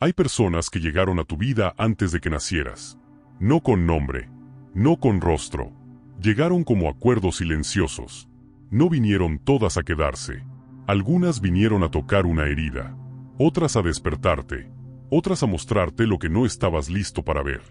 Hay personas que llegaron a tu vida antes de que nacieras. No con nombre, no con rostro. Llegaron como acuerdos silenciosos. No vinieron todas a quedarse. Algunas vinieron a tocar una herida, otras a despertarte, otras a mostrarte lo que no estabas listo para ver.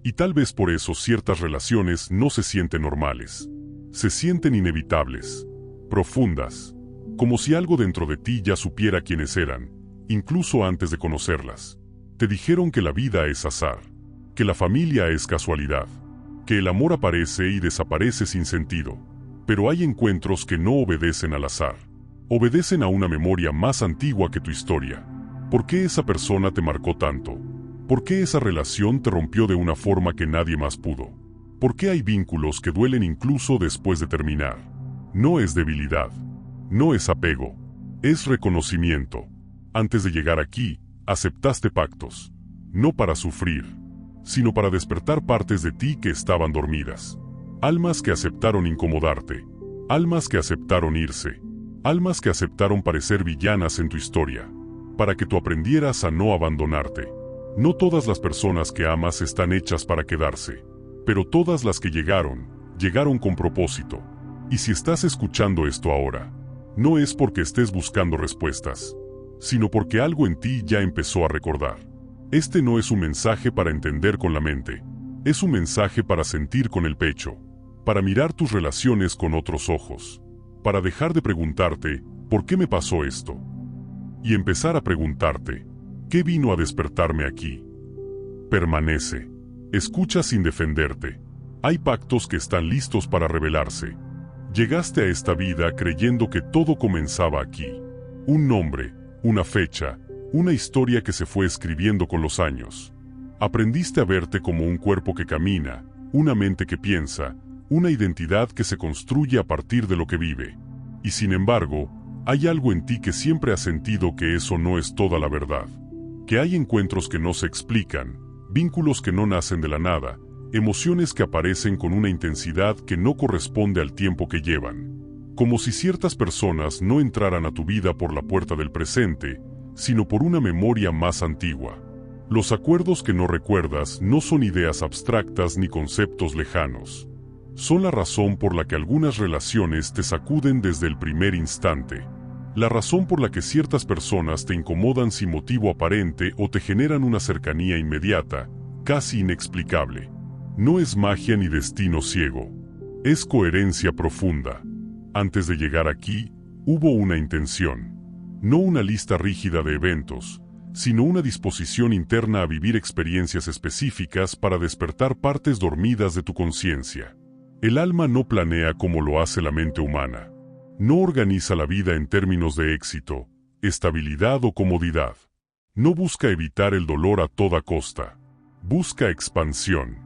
Y tal vez por eso ciertas relaciones no se sienten normales. Se sienten inevitables, profundas, como si algo dentro de ti ya supiera quiénes eran, incluso antes de conocerlas. Te dijeron que la vida es azar, que la familia es casualidad, que el amor aparece y desaparece sin sentido. Pero hay encuentros que no obedecen al azar. Obedecen a una memoria más antigua que tu historia. ¿Por qué esa persona te marcó tanto? ¿Por qué esa relación te rompió de una forma que nadie más pudo? ¿Por qué hay vínculos que duelen incluso después de terminar? No es debilidad, no es apego, es reconocimiento. Antes de llegar aquí, aceptaste pactos, no para sufrir, sino para despertar partes de ti que estaban dormidas. Almas que aceptaron incomodarte, almas que aceptaron irse, almas que aceptaron parecer villanas en tu historia, para que tú aprendieras a no abandonarte. No todas las personas que amas están hechas para quedarse, pero todas las que llegaron, llegaron con propósito. Y si estás escuchando esto ahora, no es porque estés buscando respuestas, sino porque algo en ti ya empezó a recordar. Este no es un mensaje para entender con la mente, es un mensaje para sentir con el pecho, para mirar tus relaciones con otros ojos, para dejar de preguntarte, ¿por qué me pasó esto? Y empezar a preguntarte, ¿qué vino a despertarme aquí? Permanece. Escucha sin defenderte. Hay pactos que están listos para revelarse. Llegaste a esta vida creyendo que todo comenzaba aquí. Un nombre, una fecha, una historia que se fue escribiendo con los años. Aprendiste a verte como un cuerpo que camina, una mente que piensa, una identidad que se construye a partir de lo que vive. Y sin embargo, hay algo en ti que siempre ha sentido que eso no es toda la verdad. Que hay encuentros que no se explican, vínculos que no nacen de la nada, emociones que aparecen con una intensidad que no corresponde al tiempo que llevan. Como si ciertas personas no entraran a tu vida por la puerta del presente, sino por una memoria más antigua. Los acuerdos que no recuerdas no son ideas abstractas ni conceptos lejanos. Son la razón por la que algunas relaciones te sacuden desde el primer instante. La razón por la que ciertas personas te incomodan sin motivo aparente o te generan una cercanía inmediata, casi inexplicable. No es magia ni destino ciego. Es coherencia profunda. Antes de llegar aquí, hubo una intención. No una lista rígida de eventos, sino una disposición interna a vivir experiencias específicas para despertar partes dormidas de tu conciencia. El alma no planea como lo hace la mente humana. No organiza la vida en términos de éxito, estabilidad o comodidad. No busca evitar el dolor a toda costa. Busca expansión.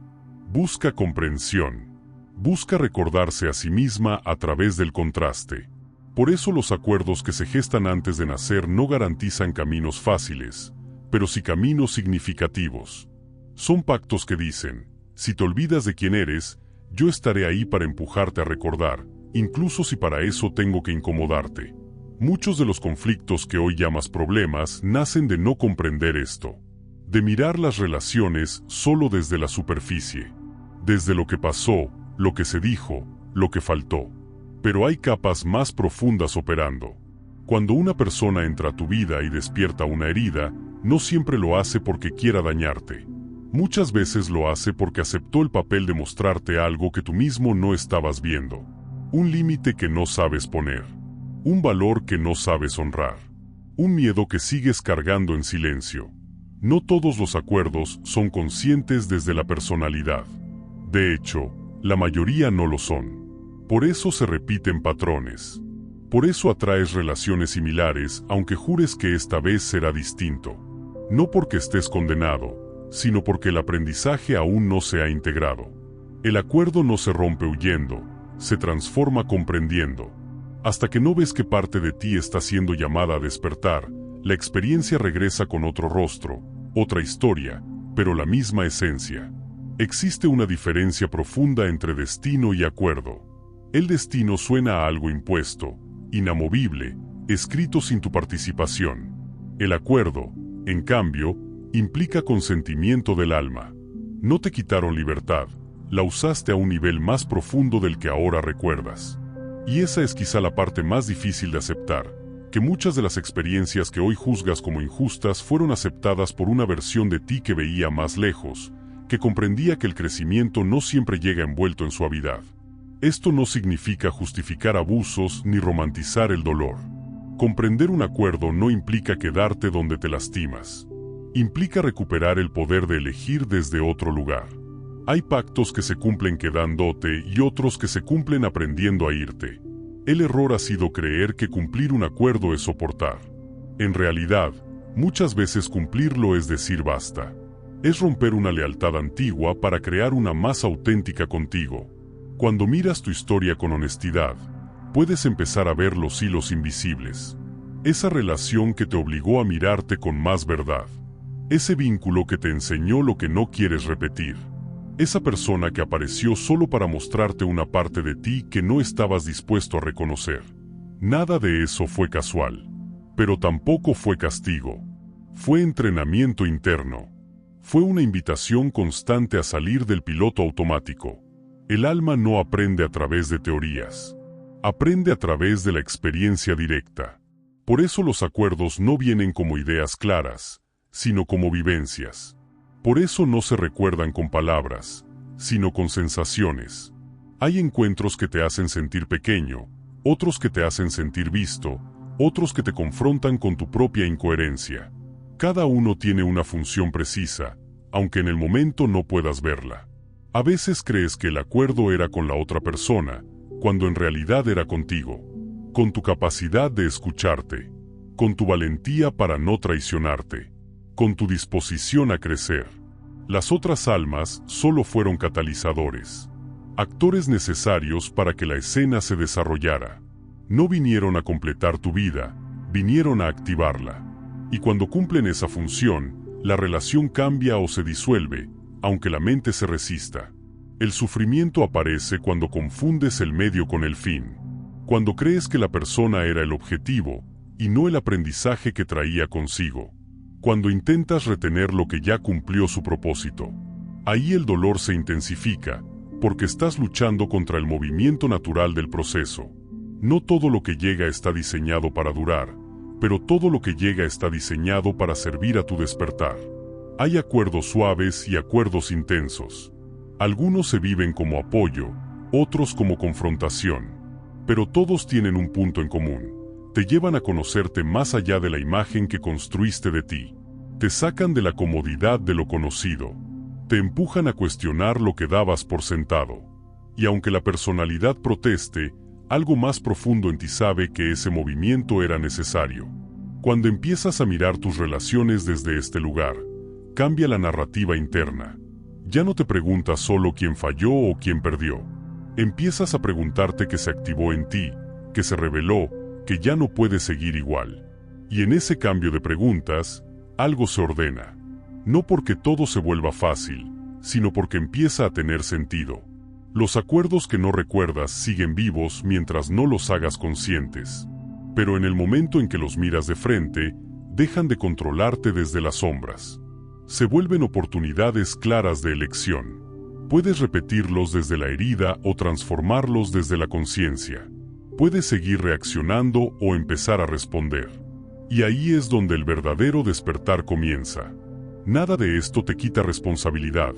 Busca comprensión. Busca recordarse a sí misma a través del contraste. Por eso los acuerdos que se gestan antes de nacer no garantizan caminos fáciles, pero sí caminos significativos. Son pactos que dicen, si te olvidas de quién eres, yo estaré ahí para empujarte a recordar, incluso si para eso tengo que incomodarte. Muchos de los conflictos que hoy llamas problemas nacen de no comprender esto, de mirar las relaciones solo desde la superficie, desde lo que pasó, lo que se dijo, lo que faltó. Pero hay capas más profundas operando. Cuando una persona entra a tu vida y despierta una herida, no siempre lo hace porque quiera dañarte. Muchas veces lo hace porque aceptó el papel de mostrarte algo que tú mismo no estabas viendo. Un límite que no sabes poner. Un valor que no sabes honrar. Un miedo que sigues cargando en silencio. No todos los acuerdos son conscientes desde la personalidad. De hecho, la mayoría no lo son. Por eso se repiten patrones. Por eso atraes relaciones similares, aunque jures que esta vez será distinto. No porque estés condenado, sino porque el aprendizaje aún no se ha integrado. El acuerdo no se rompe huyendo, se transforma comprendiendo. Hasta que no ves que parte de ti está siendo llamada a despertar, la experiencia regresa con otro rostro, otra historia, pero la misma esencia. Existe una diferencia profunda entre destino y acuerdo. El destino suena a algo impuesto, inamovible, escrito sin tu participación. El acuerdo, en cambio, Implica consentimiento del alma. No te quitaron libertad, la usaste a un nivel más profundo del que ahora recuerdas. Y esa es quizá la parte más difícil de aceptar, que muchas de las experiencias que hoy juzgas como injustas fueron aceptadas por una versión de ti que veía más lejos, que comprendía que el crecimiento no siempre llega envuelto en suavidad. Esto no significa justificar abusos ni romantizar el dolor. Comprender un acuerdo no implica quedarte donde te lastimas. Implica recuperar el poder de elegir desde otro lugar. Hay pactos que se cumplen quedándote y otros que se cumplen aprendiendo a irte. El error ha sido creer que cumplir un acuerdo es soportar. En realidad, muchas veces cumplirlo es decir basta. Es romper una lealtad antigua para crear una más auténtica contigo. Cuando miras tu historia con honestidad, puedes empezar a ver los hilos invisibles. Esa relación que te obligó a mirarte con más verdad. Ese vínculo que te enseñó lo que no quieres repetir. Esa persona que apareció solo para mostrarte una parte de ti que no estabas dispuesto a reconocer. Nada de eso fue casual. Pero tampoco fue castigo. Fue entrenamiento interno. Fue una invitación constante a salir del piloto automático. El alma no aprende a través de teorías. Aprende a través de la experiencia directa. Por eso los acuerdos no vienen como ideas claras, sino como vivencias. Por eso no se recuerdan con palabras, sino con sensaciones. Hay encuentros que te hacen sentir pequeño, otros que te hacen sentir visto, otros que te confrontan con tu propia incoherencia. Cada uno tiene una función precisa, aunque en el momento no puedas verla. A veces crees que el acuerdo era con la otra persona, cuando en realidad era contigo, con tu capacidad de escucharte, con tu valentía para no traicionarte, con tu disposición a crecer. Las otras almas solo fueron catalizadores, actores necesarios para que la escena se desarrollara. No vinieron a completar tu vida, vinieron a activarla. Y cuando cumplen esa función, la relación cambia o se disuelve, aunque la mente se resista. El sufrimiento aparece cuando confundes el medio con el fin, cuando crees que la persona era el objetivo, y no el aprendizaje que traía consigo. Cuando intentas retener lo que ya cumplió su propósito. Ahí el dolor se intensifica, porque estás luchando contra el movimiento natural del proceso. No todo lo que llega está diseñado para durar, pero todo lo que llega está diseñado para servir a tu despertar. Hay acuerdos suaves y acuerdos intensos. Algunos se viven como apoyo, otros como confrontación. Pero todos tienen un punto en común. Te llevan a conocerte más allá de la imagen que construiste de ti. Te sacan de la comodidad de lo conocido. Te empujan a cuestionar lo que dabas por sentado. Y aunque la personalidad proteste, algo más profundo en ti sabe que ese movimiento era necesario. Cuando empiezas a mirar tus relaciones desde este lugar, cambia la narrativa interna. Ya no te preguntas solo quién falló o quién perdió. Empiezas a preguntarte qué se activó en ti, qué se reveló, que ya no puede seguir igual. Y en ese cambio de preguntas, algo se ordena. No porque todo se vuelva fácil, sino porque empieza a tener sentido. Los acuerdos que no recuerdas siguen vivos mientras no los hagas conscientes. Pero en el momento en que los miras de frente, dejan de controlarte desde las sombras. Se vuelven oportunidades claras de elección. Puedes repetirlos desde la herida o transformarlos desde la conciencia. Puedes seguir reaccionando o empezar a responder. Y ahí es donde el verdadero despertar comienza. Nada de esto te quita responsabilidad,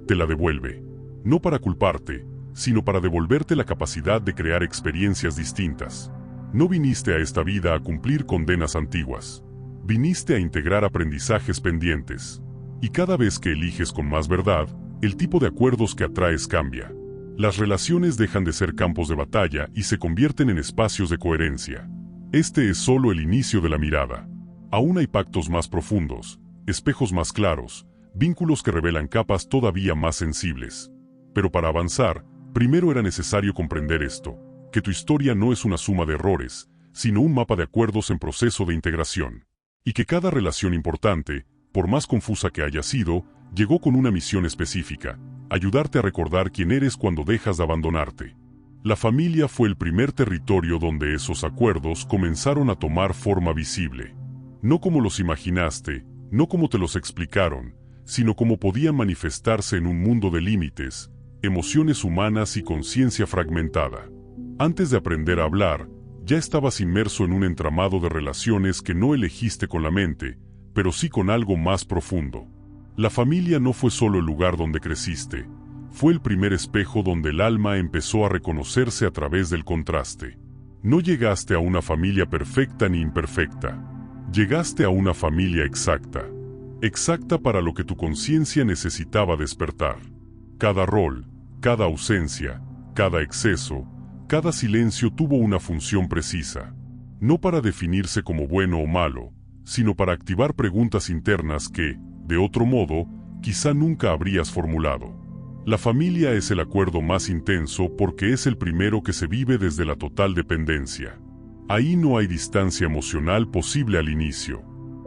te la devuelve. No para culparte, sino para devolverte la capacidad de crear experiencias distintas. No viniste a esta vida a cumplir condenas antiguas. Viniste a integrar aprendizajes pendientes. Y cada vez que eliges con más verdad, el tipo de acuerdos que atraes cambia. Las relaciones dejan de ser campos de batalla y se convierten en espacios de coherencia. Este es solo el inicio de la mirada. Aún hay pactos más profundos, espejos más claros, vínculos que revelan capas todavía más sensibles. Pero para avanzar, primero era necesario comprender esto, que tu historia no es una suma de errores, sino un mapa de acuerdos en proceso de integración. Y que cada relación importante, por más confusa que haya sido, llegó con una misión específica: ayudarte a recordar quién eres cuando dejas de abandonarte. La familia fue el primer territorio donde esos acuerdos comenzaron a tomar forma visible. No como los imaginaste, no como te los explicaron, sino como podían manifestarse en un mundo de límites, emociones humanas y conciencia fragmentada. Antes de aprender a hablar, ya estabas inmerso en un entramado de relaciones que no elegiste con la mente, pero sí con algo más profundo. La familia no fue solo el lugar donde creciste, fue el primer espejo donde el alma empezó a reconocerse a través del contraste. No llegaste a una familia perfecta ni imperfecta, llegaste a una familia exacta. Exacta para lo que tu conciencia necesitaba despertar. Cada rol, cada ausencia, cada exceso, cada silencio tuvo una función precisa. No para definirse como bueno o malo, sino para activar preguntas internas que, de otro modo, quizá nunca habrías formulado. La familia es el acuerdo más intenso porque es el primero que se vive desde la total dependencia. Ahí no hay distancia emocional posible al inicio.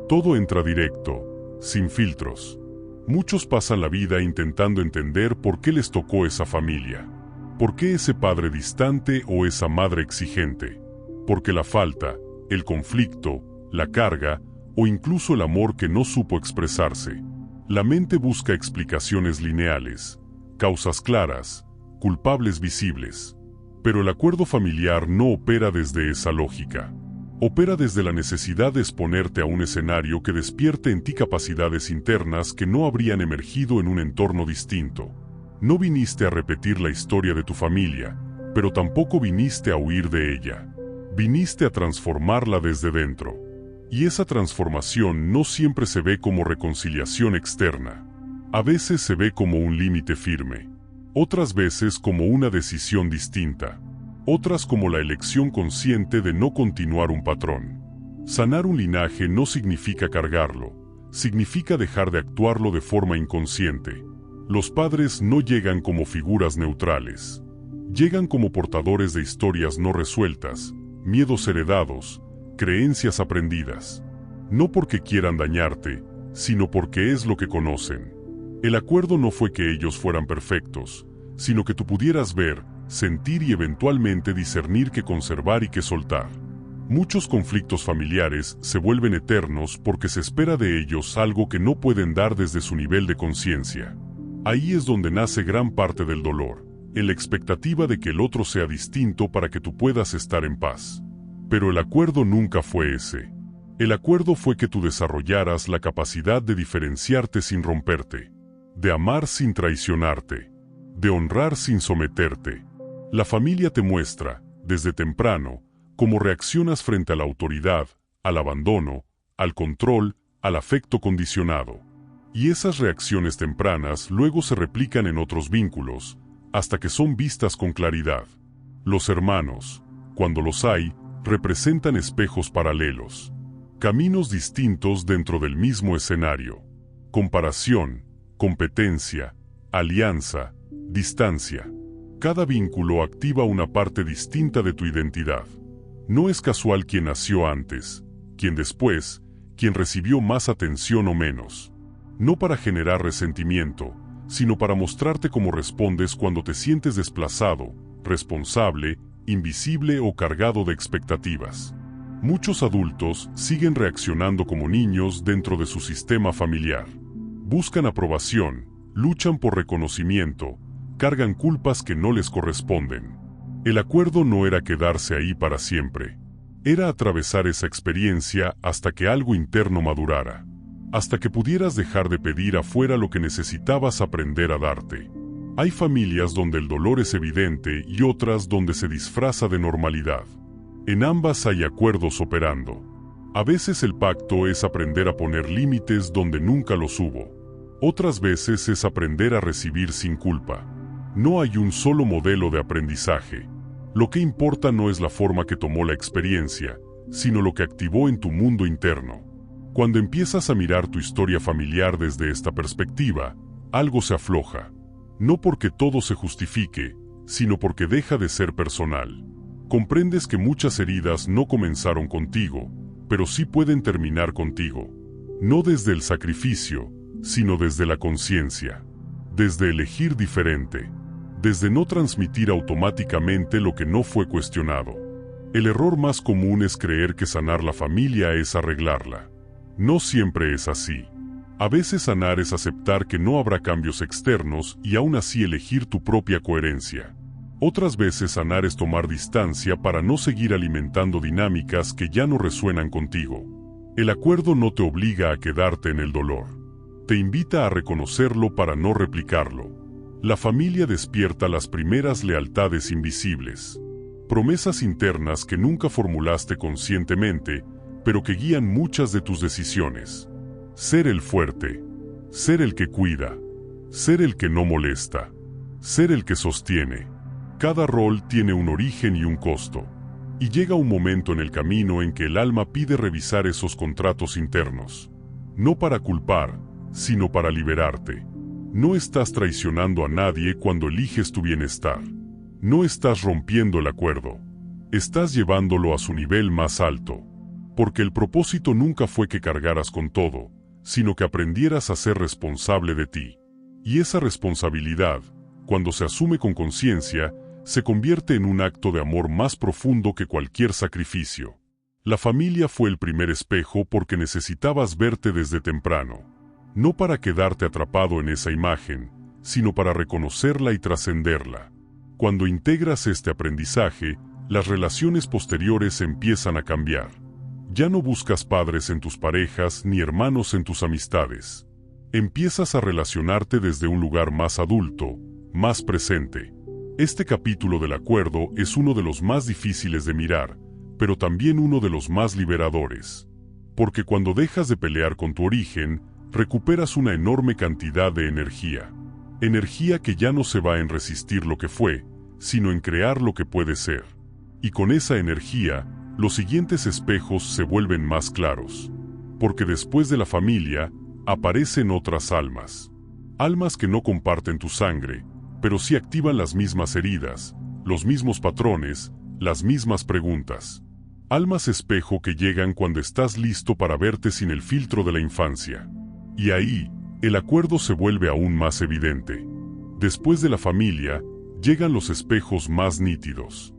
Todo entra directo, sin filtros. Muchos pasan la vida intentando entender por qué les tocó esa familia. ¿Por qué ese padre distante o esa madre exigente? Porque la falta, el conflicto, la carga o incluso el amor que no supo expresarse. La mente busca explicaciones lineales, causas claras, culpables visibles. Pero el acuerdo familiar no opera desde esa lógica. Opera desde la necesidad de exponerte a un escenario que despierte en ti capacidades internas que no habrían emergido en un entorno distinto. No viniste a repetir la historia de tu familia, pero tampoco viniste a huir de ella. Viniste a transformarla desde dentro. Y esa transformación no siempre se ve como reconciliación externa. A veces se ve como un límite firme. Otras veces como una decisión distinta. Otras como la elección consciente de no continuar un patrón. Sanar un linaje no significa cargarlo, significa dejar de actuarlo de forma inconsciente. Los padres no llegan como figuras neutrales. Llegan como portadores de historias no resueltas, miedos heredados, creencias aprendidas. No porque quieran dañarte, sino porque es lo que conocen. El acuerdo no fue que ellos fueran perfectos, sino que tú pudieras ver, sentir y eventualmente discernir qué conservar y qué soltar. Muchos conflictos familiares se vuelven eternos porque se espera de ellos algo que no pueden dar desde su nivel de conciencia. Ahí es donde nace gran parte del dolor, en la expectativa de que el otro sea distinto para que tú puedas estar en paz. Pero el acuerdo nunca fue ese. El acuerdo fue que tú desarrollaras la capacidad de diferenciarte sin romperte, de amar sin traicionarte, de honrar sin someterte. La familia te muestra, desde temprano, cómo reaccionas frente a la autoridad, al abandono, al control, al afecto condicionado. Y esas reacciones tempranas luego se replican en otros vínculos, hasta que son vistas con claridad. Los hermanos, cuando los hay, representan espejos paralelos. Caminos distintos dentro del mismo escenario. Comparación, competencia, alianza, distancia. Cada vínculo activa una parte distinta de tu identidad. No es casual quién nació antes, quién después, quién recibió más atención o menos. No para generar resentimiento, sino para mostrarte cómo respondes cuando te sientes desplazado, responsable, invisible o cargado de expectativas. Muchos adultos siguen reaccionando como niños dentro de su sistema familiar. Buscan aprobación, luchan por reconocimiento, cargan culpas que no les corresponden. El acuerdo no era quedarse ahí para siempre. Era atravesar esa experiencia hasta que algo interno madurara. Hasta que pudieras dejar de pedir afuera lo que necesitabas aprender a darte. Hay familias donde el dolor es evidente y otras donde se disfraza de normalidad. En ambas hay acuerdos operando. A veces el pacto es aprender a poner límites donde nunca los hubo. Otras veces es aprender a recibir sin culpa. No hay un solo modelo de aprendizaje. Lo que importa no es la forma que tomó la experiencia, sino lo que activó en tu mundo interno. Cuando empiezas a mirar tu historia familiar desde esta perspectiva, algo se afloja. No porque todo se justifique, sino porque deja de ser personal. Comprendes que muchas heridas no comenzaron contigo, pero sí pueden terminar contigo. No desde el sacrificio, sino desde la conciencia. Desde elegir diferente. Desde no transmitir automáticamente lo que no fue cuestionado. El error más común es creer que sanar la familia es arreglarla. No siempre es así. A veces sanar es aceptar que no habrá cambios externos y aún así elegir tu propia coherencia. Otras veces sanar es tomar distancia para no seguir alimentando dinámicas que ya no resuenan contigo. El acuerdo no te obliga a quedarte en el dolor. Te invita a reconocerlo para no replicarlo. La familia despierta las primeras lealtades invisibles. Promesas internas que nunca formulaste conscientemente, pero que guían muchas de tus decisiones. Ser el fuerte, ser el que cuida, ser el que no molesta, ser el que sostiene. Cada rol tiene un origen y un costo. Y llega un momento en el camino en que el alma pide revisar esos contratos internos. No para culpar, sino para liberarte. No estás traicionando a nadie cuando eliges tu bienestar. No estás rompiendo el acuerdo. Estás llevándolo a su nivel más alto. Porque el propósito nunca fue que cargaras con todo, sino que aprendieras a ser responsable de ti. Y esa responsabilidad, cuando se asume con conciencia, se convierte en un acto de amor más profundo que cualquier sacrificio. La familia fue el primer espejo porque necesitabas verte desde temprano. No para quedarte atrapado en esa imagen, sino para reconocerla y trascenderla. Cuando integras este aprendizaje, las relaciones posteriores empiezan a cambiar. Ya no buscas padres en tus parejas ni hermanos en tus amistades. Empiezas a relacionarte desde un lugar más adulto, más presente. Este capítulo del acuerdo es uno de los más difíciles de mirar, pero también uno de los más liberadores. Porque cuando dejas de pelear con tu origen, recuperas una enorme cantidad de energía. Energía que ya no se va en resistir lo que fue, sino en crear lo que puede ser. Y con esa energía, los siguientes espejos se vuelven más claros. Porque después de la familia, aparecen otras almas. Almas que no comparten tu sangre, pero sí activan las mismas heridas, los mismos patrones, las mismas preguntas. Almas espejo que llegan cuando estás listo para verte sin el filtro de la infancia. Y ahí, el acuerdo se vuelve aún más evidente. Después de la familia, llegan los espejos más nítidos.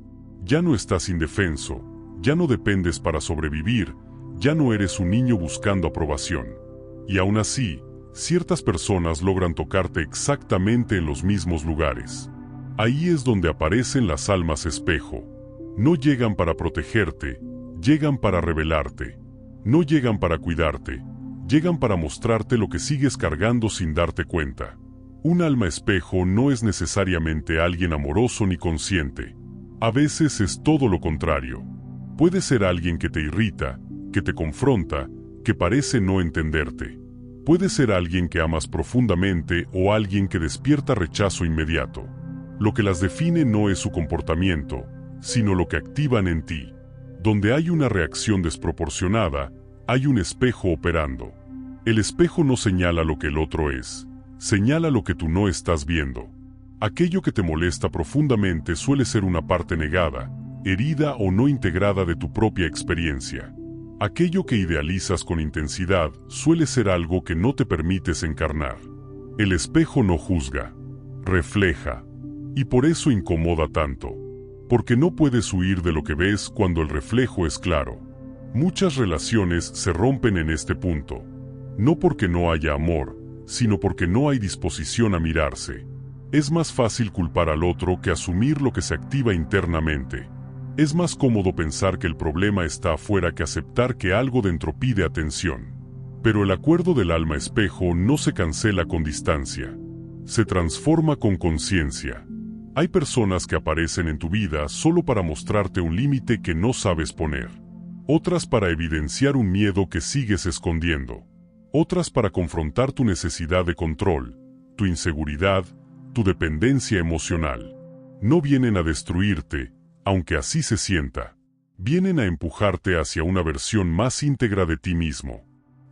Ya no estás indefenso, ya no dependes para sobrevivir, ya no eres un niño buscando aprobación. Y aún así, ciertas personas logran tocarte exactamente en los mismos lugares. Ahí es donde aparecen las almas espejo. No llegan para protegerte, llegan para revelarte. No llegan para cuidarte, llegan para mostrarte lo que sigues cargando sin darte cuenta. Un alma espejo no es necesariamente alguien amoroso ni consciente. A veces es todo lo contrario. Puede ser alguien que te irrita, que te confronta, que parece no entenderte. Puede ser alguien que amas profundamente o alguien que despierta rechazo inmediato. Lo que las define no es su comportamiento, sino lo que activan en ti. Donde hay una reacción desproporcionada, hay un espejo operando. El espejo no señala lo que el otro es, señala lo que tú no estás viendo. Aquello que te molesta profundamente suele ser una parte negada, herida o no integrada de tu propia experiencia. Aquello que idealizas con intensidad suele ser algo que no te permites encarnar. El espejo no juzga, refleja. Y por eso incomoda tanto. Porque no puedes huir de lo que ves cuando el reflejo es claro. Muchas relaciones se rompen en este punto. No porque no haya amor, sino porque no hay disposición a mirarse. Es más fácil culpar al otro que asumir lo que se activa internamente. Es más cómodo pensar que el problema está afuera que aceptar que algo dentro pide atención. Pero el acuerdo del alma espejo no se cancela con distancia. Se transforma con conciencia. Hay personas que aparecen en tu vida solo para mostrarte un límite que no sabes poner. Otras para evidenciar un miedo que sigues escondiendo. Otras para confrontar tu necesidad de control, tu inseguridad, tu dependencia emocional. No vienen a destruirte, aunque así se sienta. Vienen a empujarte hacia una versión más íntegra de ti mismo.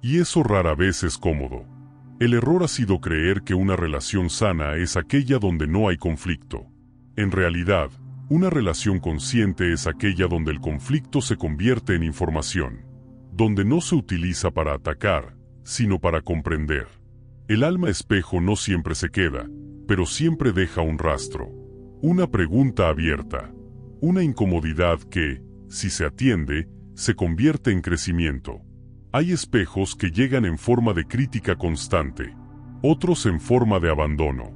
Y eso rara vez es cómodo. El error ha sido creer que una relación sana es aquella donde no hay conflicto. En realidad, una relación consciente es aquella donde el conflicto se convierte en información. Donde no se utiliza para atacar, sino para comprender. El alma espejo no siempre se queda, pero siempre deja un rastro. Una pregunta abierta. Una incomodidad que, si se atiende, se convierte en crecimiento. Hay espejos que llegan en forma de crítica constante, otros en forma de abandono,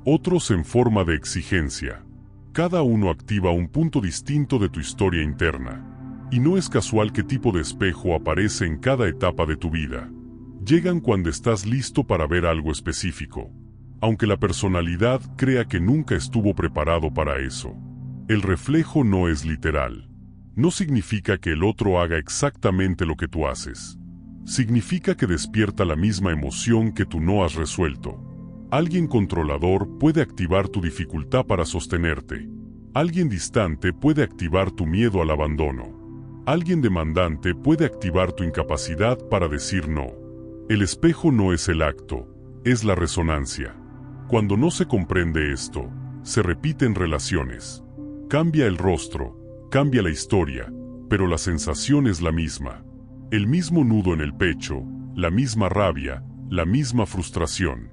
otros en forma de exigencia. Cada uno activa un punto distinto de tu historia interna. Y no es casual qué tipo de espejo aparece en cada etapa de tu vida. Llegan cuando estás listo para ver algo específico, aunque la personalidad crea que nunca estuvo preparado para eso. El reflejo no es literal. No significa que el otro haga exactamente lo que tú haces. Significa que despierta la misma emoción que tú no has resuelto. Alguien controlador puede activar tu dificultad para sostenerte. Alguien distante puede activar tu miedo al abandono. Alguien demandante puede activar tu incapacidad para decir no. El espejo no es el acto, es la resonancia. Cuando no se comprende esto, se repiten relaciones. Cambia el rostro, cambia la historia, pero la sensación es la misma. El mismo nudo en el pecho, la misma rabia, la misma frustración.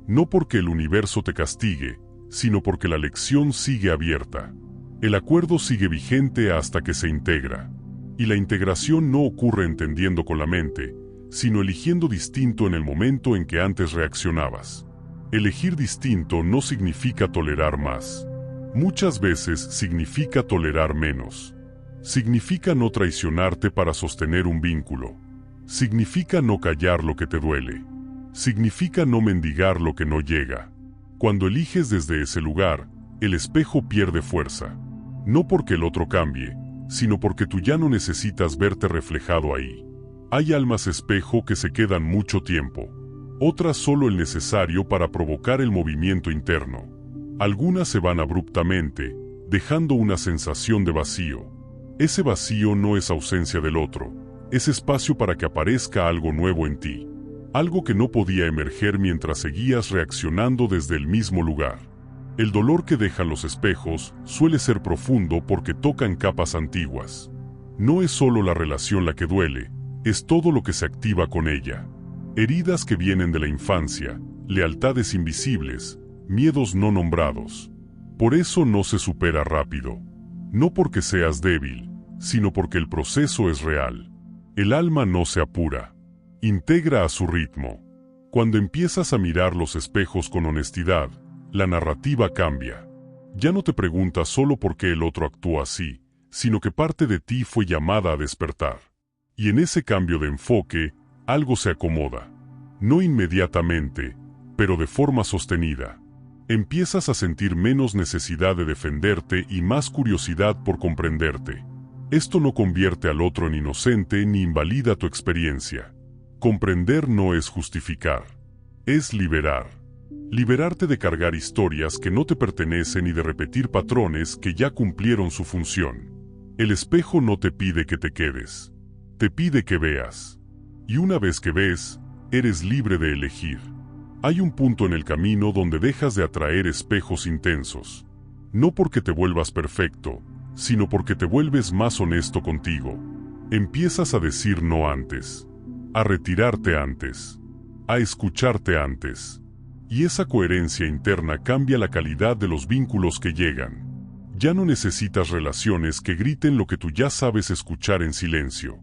No porque el universo te castigue, sino porque la lección sigue abierta. El acuerdo sigue vigente hasta que se integra. Y la integración no ocurre entendiendo con la mente, sino eligiendo distinto en el momento en que antes reaccionabas. Elegir distinto no significa tolerar más. Muchas veces significa tolerar menos. Significa no traicionarte para sostener un vínculo. Significa no callar lo que te duele. Significa no mendigar lo que no llega. Cuando eliges desde ese lugar, el espejo pierde fuerza. No porque el otro cambie, sino porque tú ya no necesitas verte reflejado ahí. Hay almas espejo que se quedan mucho tiempo. Otras solo el necesario para provocar el movimiento interno. Algunas se van abruptamente, dejando una sensación de vacío. Ese vacío no es ausencia del otro, es espacio para que aparezca algo nuevo en ti. Algo que no podía emerger mientras seguías reaccionando desde el mismo lugar. El dolor que dejan los espejos suele ser profundo porque tocan capas antiguas. No es solo la relación la que duele, es todo lo que se activa con ella. Heridas que vienen de la infancia, lealtades invisibles, miedos no nombrados. Por eso no se supera rápido. No porque seas débil, sino porque el proceso es real. El alma no se apura. Integra a su ritmo. Cuando empiezas a mirar los espejos con honestidad, la narrativa cambia. Ya no te preguntas solo por qué el otro actúa así, sino que parte de ti fue llamada a despertar. Y en ese cambio de enfoque, algo se acomoda. No inmediatamente, pero de forma sostenida. Empiezas a sentir menos necesidad de defenderte y más curiosidad por comprenderte. Esto no convierte al otro en inocente ni invalida tu experiencia. Comprender no es justificar, es liberar. Liberarte de cargar historias que no te pertenecen y de repetir patrones que ya cumplieron su función. El espejo no te pide que te quedes, te pide que veas. Y una vez que ves, eres libre de elegir. Hay un punto en el camino donde dejas de atraer espejos intensos. No porque te vuelvas perfecto, sino porque te vuelves más honesto contigo. Empiezas a decir no antes, a retirarte antes, a escucharte antes. Y esa coherencia interna cambia la calidad de los vínculos que llegan. Ya no necesitas relaciones que griten lo que tú ya sabes escuchar en silencio.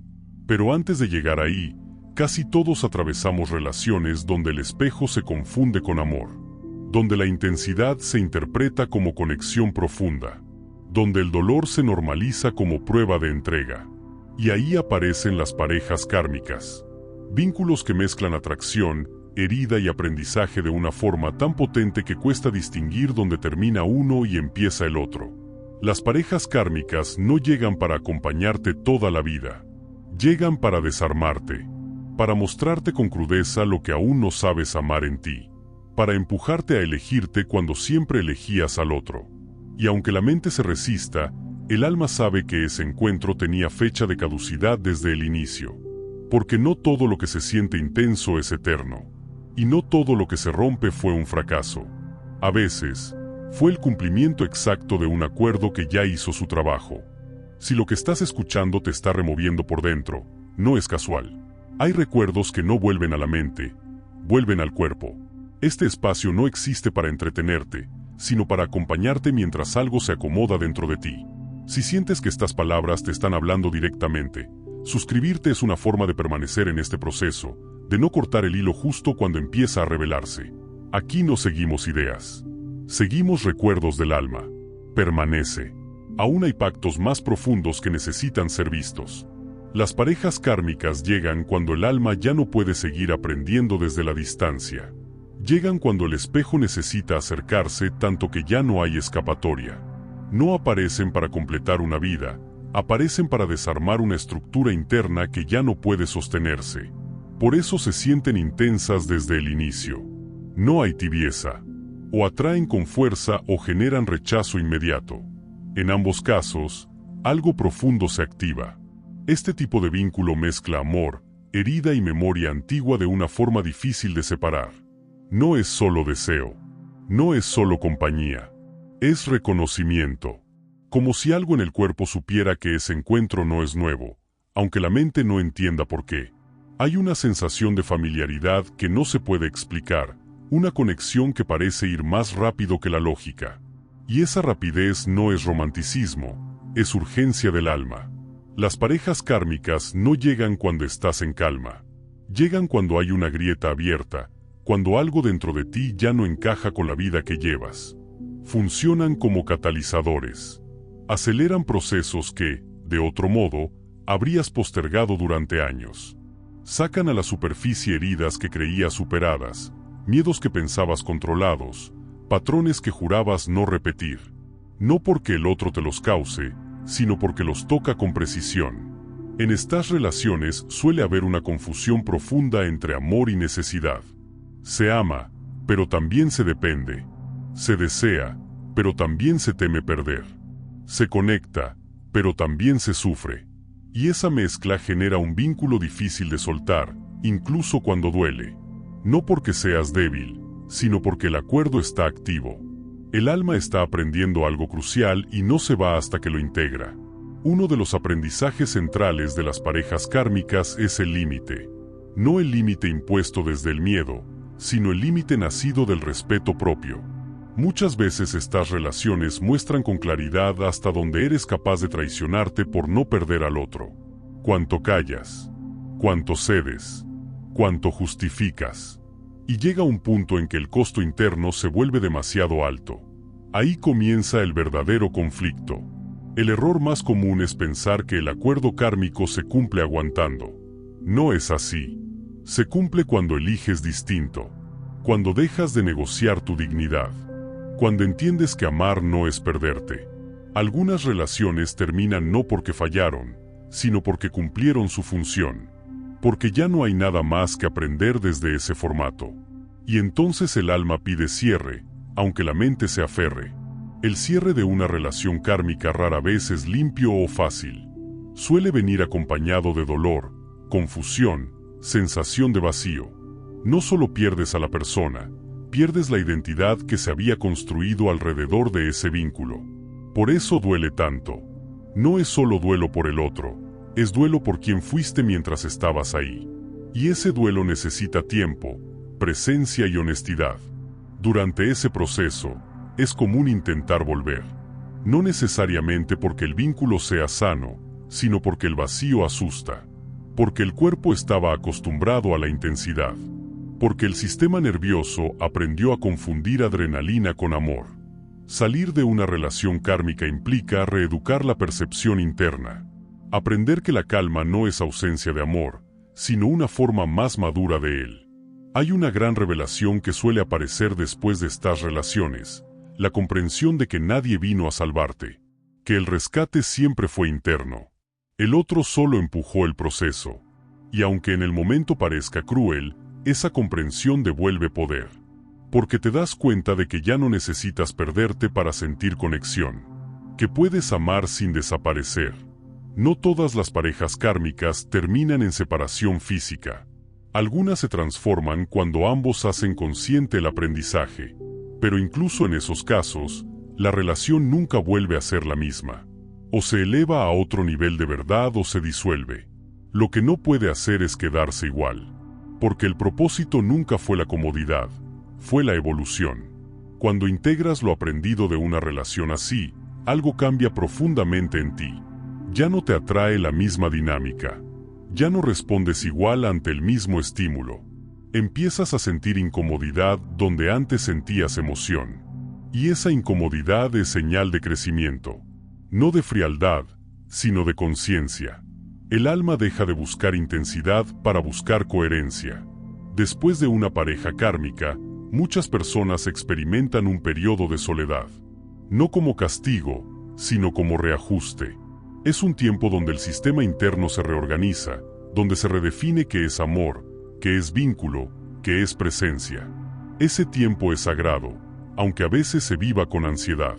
Pero antes de llegar ahí, casi todos atravesamos relaciones donde el espejo se confunde con amor, donde la intensidad se interpreta como conexión profunda, donde el dolor se normaliza como prueba de entrega. Y ahí aparecen las parejas kármicas. Vínculos que mezclan atracción, herida y aprendizaje de una forma tan potente que cuesta distinguir dónde termina uno y empieza el otro. Las parejas kármicas no llegan para acompañarte toda la vida. Llegan para desarmarte, para mostrarte con crudeza lo que aún no sabes amar en ti, para empujarte a elegirte cuando siempre elegías al otro. Y aunque la mente se resista, el alma sabe que ese encuentro tenía fecha de caducidad desde el inicio. Porque no todo lo que se siente intenso es eterno. Y no todo lo que se rompe fue un fracaso. A veces, fue el cumplimiento exacto de un acuerdo que ya hizo su trabajo. Si lo que estás escuchando te está removiendo por dentro, no es casual. Hay recuerdos que no vuelven a la mente, vuelven al cuerpo. Este espacio no existe para entretenerte, sino para acompañarte mientras algo se acomoda dentro de ti. Si sientes que estas palabras te están hablando directamente, Suscribirte es una forma de permanecer en este proceso, de no cortar el hilo justo cuando empieza a revelarse. Aquí no seguimos ideas. Seguimos recuerdos del alma. Permanece. Aún hay pactos más profundos que necesitan ser vistos. Las parejas kármicas llegan cuando el alma ya no puede seguir aprendiendo desde la distancia. Llegan cuando el espejo necesita acercarse tanto que ya no hay escapatoria. No aparecen para completar una vida, aparecen para desarmar una estructura interna que ya no puede sostenerse. Por eso se sienten intensas desde el inicio. No hay tibieza. O atraen con fuerza o generan rechazo inmediato. En ambos casos, algo profundo se activa. Este tipo de vínculo mezcla amor, herida y memoria antigua de una forma difícil de separar. No es solo deseo. No es solo compañía. Es reconocimiento. Como si algo en el cuerpo supiera que ese encuentro no es nuevo, aunque la mente no entienda por qué. Hay una sensación de familiaridad que no se puede explicar, una conexión que parece ir más rápido que la lógica. Y esa rapidez no es romanticismo, es urgencia del alma. Las parejas kármicas no llegan cuando estás en calma. Llegan cuando hay una grieta abierta, cuando algo dentro de ti ya no encaja con la vida que llevas. Funcionan como catalizadores. Aceleran procesos que, de otro modo, habrías postergado durante años. Sacan a la superficie heridas que creías superadas, miedos que pensabas controlados, patrones que jurabas no repetir. No porque el otro te los cause, sino porque los toca con precisión. En estas relaciones suele haber una confusión profunda entre amor y necesidad. Se ama, pero también se depende. Se desea, pero también se teme perder. Se conecta, pero también se sufre. Y esa mezcla genera un vínculo difícil de soltar, incluso cuando duele. No porque seas débil, sino porque el acuerdo está activo. El alma está aprendiendo algo crucial y no se va hasta que lo integra. Uno de los aprendizajes centrales de las parejas kármicas es el límite. No el límite impuesto desde el miedo, sino el límite nacido del respeto propio. Muchas veces estas relaciones muestran con claridad hasta dónde eres capaz de traicionarte por no perder al otro. Cuánto callas, cuánto cedes, cuánto justificas. Y llega un punto en que el costo interno se vuelve demasiado alto. Ahí comienza el verdadero conflicto. El error más común es pensar que el acuerdo kármico se cumple aguantando. No es así. Se cumple cuando eliges distinto. Cuando dejas de negociar tu dignidad. Cuando entiendes que amar no es perderte. Algunas relaciones terminan no porque fallaron, sino porque cumplieron su función. Porque ya no hay nada más que aprender desde ese formato. Y entonces el alma pide cierre, aunque la mente se aferre. El cierre de una relación kármica rara vez es limpio o fácil. Suele venir acompañado de dolor, confusión, sensación de vacío. No solo pierdes a la persona, pierdes la identidad que se había construido alrededor de ese vínculo. Por eso duele tanto. No es solo duelo por el otro, es duelo por quien fuiste mientras estabas ahí. Y ese duelo necesita tiempo, presencia y honestidad. Durante ese proceso, es común intentar volver. No necesariamente porque el vínculo sea sano, sino porque el vacío asusta. Porque el cuerpo estaba acostumbrado a la intensidad. Porque el sistema nervioso aprendió a confundir adrenalina con amor. Salir de una relación kármica implica reeducar la percepción interna. Aprender que la calma no es ausencia de amor, sino una forma más madura de él. Hay una gran revelación que suele aparecer después de estas relaciones, la comprensión de que nadie vino a salvarte, que el rescate siempre fue interno. El otro solo empujó el proceso. Y aunque en el momento parezca cruel, esa comprensión devuelve poder. Porque te das cuenta de que ya no necesitas perderte para sentir conexión. Que puedes amar sin desaparecer. No todas las parejas kármicas terminan en separación física. Algunas se transforman cuando ambos hacen consciente el aprendizaje. Pero incluso en esos casos, la relación nunca vuelve a ser la misma. O se eleva a otro nivel de verdad o se disuelve. Lo que no puede hacer es quedarse igual. Porque el propósito nunca fue la comodidad, fue la evolución. Cuando integras lo aprendido de una relación así, algo cambia profundamente en ti. Ya no te atrae la misma dinámica. Ya no respondes igual ante el mismo estímulo. Empiezas a sentir incomodidad donde antes sentías emoción. Y esa incomodidad es señal de crecimiento. No de frialdad, sino de conciencia. El alma deja de buscar intensidad para buscar coherencia. Después de una pareja kármica, muchas personas experimentan un periodo de soledad. No como castigo, sino como reajuste. Es un tiempo donde el sistema interno se reorganiza, donde se redefine qué es amor, qué es vínculo, qué es presencia. Ese tiempo es sagrado, aunque a veces se viva con ansiedad.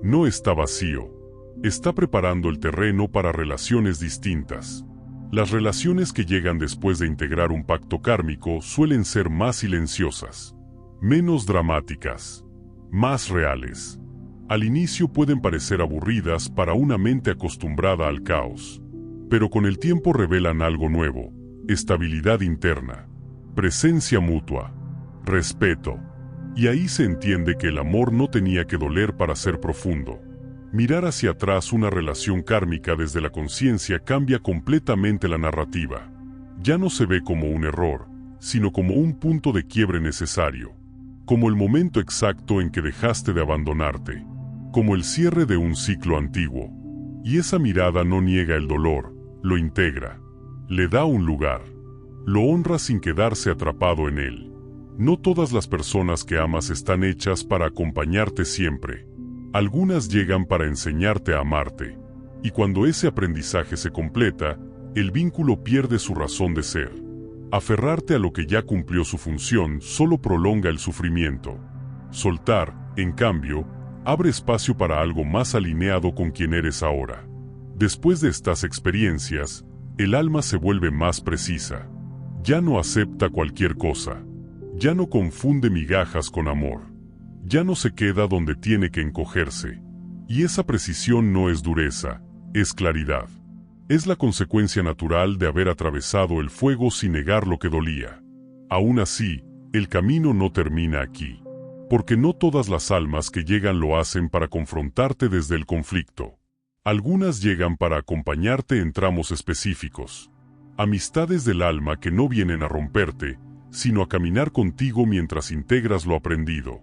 No está vacío. Está preparando el terreno para relaciones distintas. Las relaciones que llegan después de integrar un pacto kármico suelen ser más silenciosas, menos dramáticas, más reales. Al inicio pueden parecer aburridas para una mente acostumbrada al caos, pero con el tiempo revelan algo nuevo: estabilidad interna, presencia mutua, respeto. Y ahí se entiende que el amor no tenía que doler para ser profundo. Mirar hacia atrás una relación kármica desde la conciencia cambia completamente la narrativa. Ya no se ve como un error, sino como un punto de quiebre necesario. Como el momento exacto en que dejaste de abandonarte. Como el cierre de un ciclo antiguo. Y esa mirada no niega el dolor, lo integra. Le da un lugar. Lo honra sin quedarse atrapado en él. No todas las personas que amas están hechas para acompañarte siempre. Algunas llegan para enseñarte a amarte. Y cuando ese aprendizaje se completa, el vínculo pierde su razón de ser. Aferrarte a lo que ya cumplió su función solo prolonga el sufrimiento. Soltar, en cambio, abre espacio para algo más alineado con quien eres ahora. Después de estas experiencias, el alma se vuelve más precisa. Ya no acepta cualquier cosa. Ya no confunde migajas con amor. Ya no se queda donde tiene que encogerse. Y esa precisión no es dureza, es claridad. Es la consecuencia natural de haber atravesado el fuego sin negar lo que dolía. Aún así, el camino no termina aquí. Porque no todas las almas que llegan lo hacen para confrontarte desde el conflicto. Algunas llegan para acompañarte en tramos específicos. Amistades del alma que no vienen a romperte, sino a caminar contigo mientras integras lo aprendido.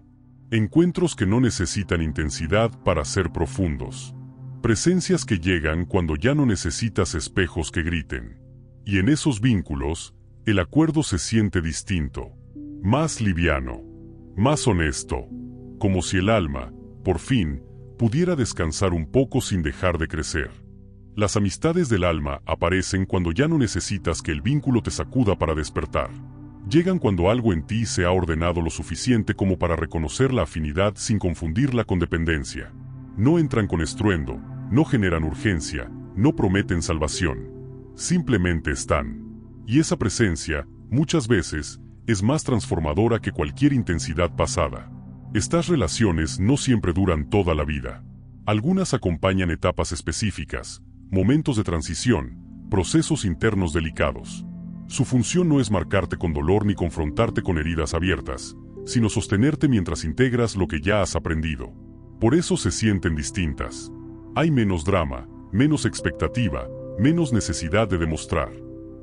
Encuentros que no necesitan intensidad para ser profundos. Presencias que llegan cuando ya no necesitas espejos que griten. Y en esos vínculos, el acuerdo se siente distinto, más liviano, más honesto, como si el alma, por fin, pudiera descansar un poco sin dejar de crecer. Las amistades del alma aparecen cuando ya no necesitas que el vínculo te sacuda para despertar. Llegan cuando algo en ti se ha ordenado lo suficiente como para reconocer la afinidad sin confundirla con dependencia. No entran con estruendo, no generan urgencia, no prometen salvación. Simplemente están. Y esa presencia, muchas veces, es más transformadora que cualquier intensidad pasada. Estas relaciones no siempre duran toda la vida. Algunas acompañan etapas específicas, momentos de transición, procesos internos delicados. Su función no es marcarte con dolor ni confrontarte con heridas abiertas, sino sostenerte mientras integras lo que ya has aprendido. Por eso se sienten distintas. Hay menos drama, menos expectativa, menos necesidad de demostrar.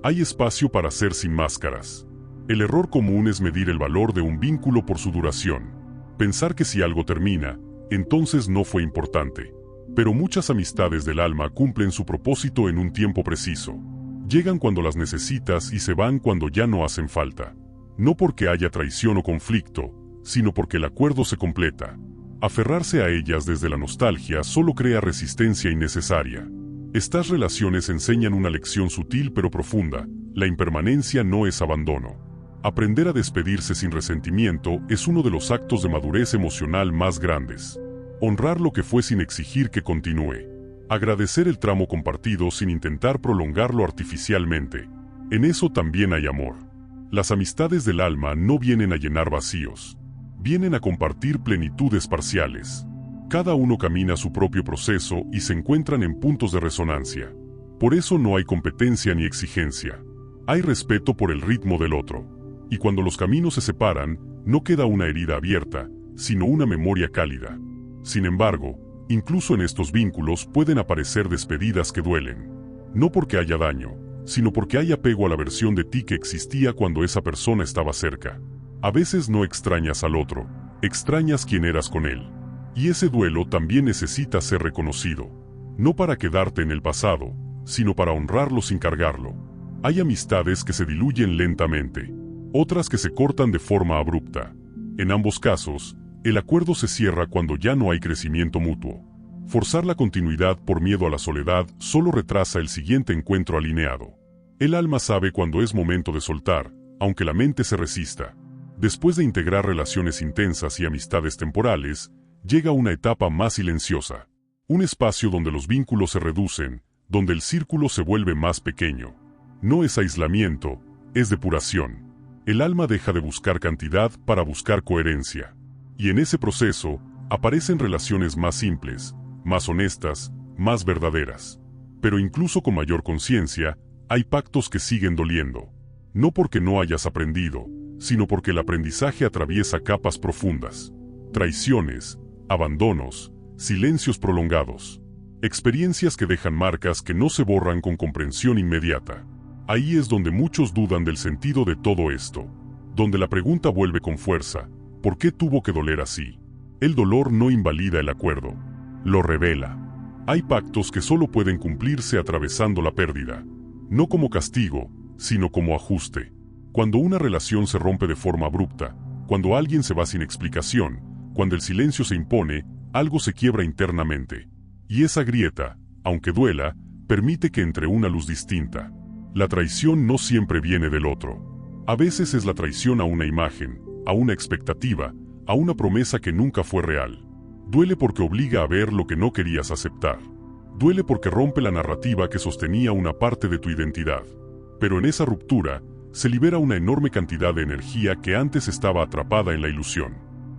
Hay espacio para ser sin máscaras. El error común es medir el valor de un vínculo por su duración. Pensar que si algo termina, entonces no fue importante. Pero muchas amistades del alma cumplen su propósito en un tiempo preciso. Llegan cuando las necesitas y se van cuando ya no hacen falta. No porque haya traición o conflicto, sino porque el acuerdo se completa. Aferrarse a ellas desde la nostalgia solo crea resistencia innecesaria. Estas relaciones enseñan una lección sutil pero profunda: la impermanencia no es abandono. Aprender a despedirse sin resentimiento es uno de los actos de madurez emocional más grandes. Honrar lo que fue sin exigir que continúe. Agradecer el tramo compartido sin intentar prolongarlo artificialmente. En eso también hay amor. Las amistades del alma no vienen a llenar vacíos. Vienen a compartir plenitudes parciales. Cada uno camina su propio proceso y se encuentran en puntos de resonancia. Por eso no hay competencia ni exigencia. Hay respeto por el ritmo del otro. Y cuando los caminos se separan, no queda una herida abierta, sino una memoria cálida. Sin embargo, incluso en estos vínculos pueden aparecer despedidas que duelen. No porque haya daño, sino porque hay apego a la versión de ti que existía cuando esa persona estaba cerca. A veces no extrañas al otro, extrañas quién eras con él. Y ese duelo también necesita ser reconocido. No para quedarte en el pasado, sino para honrarlo sin cargarlo. Hay amistades que se diluyen lentamente, otras que se cortan de forma abrupta. En ambos casos, el acuerdo se cierra cuando ya no hay crecimiento mutuo. Forzar la continuidad por miedo a la soledad solo retrasa el siguiente encuentro alineado. El alma sabe cuando es momento de soltar, aunque la mente se resista. Después de integrar relaciones intensas y amistades temporales, llega una etapa más silenciosa. Un espacio donde los vínculos se reducen, donde el círculo se vuelve más pequeño. No es aislamiento, es depuración. El alma deja de buscar cantidad para buscar coherencia. Y en ese proceso, aparecen relaciones más simples, más honestas, más verdaderas. Pero incluso con mayor conciencia, hay pactos que siguen doliendo. No porque no hayas aprendido, sino porque el aprendizaje atraviesa capas profundas. Traiciones, abandonos, silencios prolongados. Experiencias que dejan marcas que no se borran con comprensión inmediata. Ahí es donde muchos dudan del sentido de todo esto. Donde la pregunta vuelve con fuerza: ¿por qué tuvo que doler así? El dolor no invalida el acuerdo, lo revela. Hay pactos que solo pueden cumplirse atravesando la pérdida. No como castigo, sino como ajuste. Cuando una relación se rompe de forma abrupta, cuando alguien se va sin explicación, cuando el silencio se impone, algo se quiebra internamente. Y esa grieta, aunque duela, permite que entre una luz distinta. La traición no siempre viene del otro. A veces es la traición a una imagen, a una expectativa, a una promesa que nunca fue real. Duele porque obliga a ver lo que no querías aceptar. Duele porque rompe la narrativa que sostenía una parte de tu identidad. Pero en esa ruptura, se libera una enorme cantidad de energía que antes estaba atrapada en la ilusión.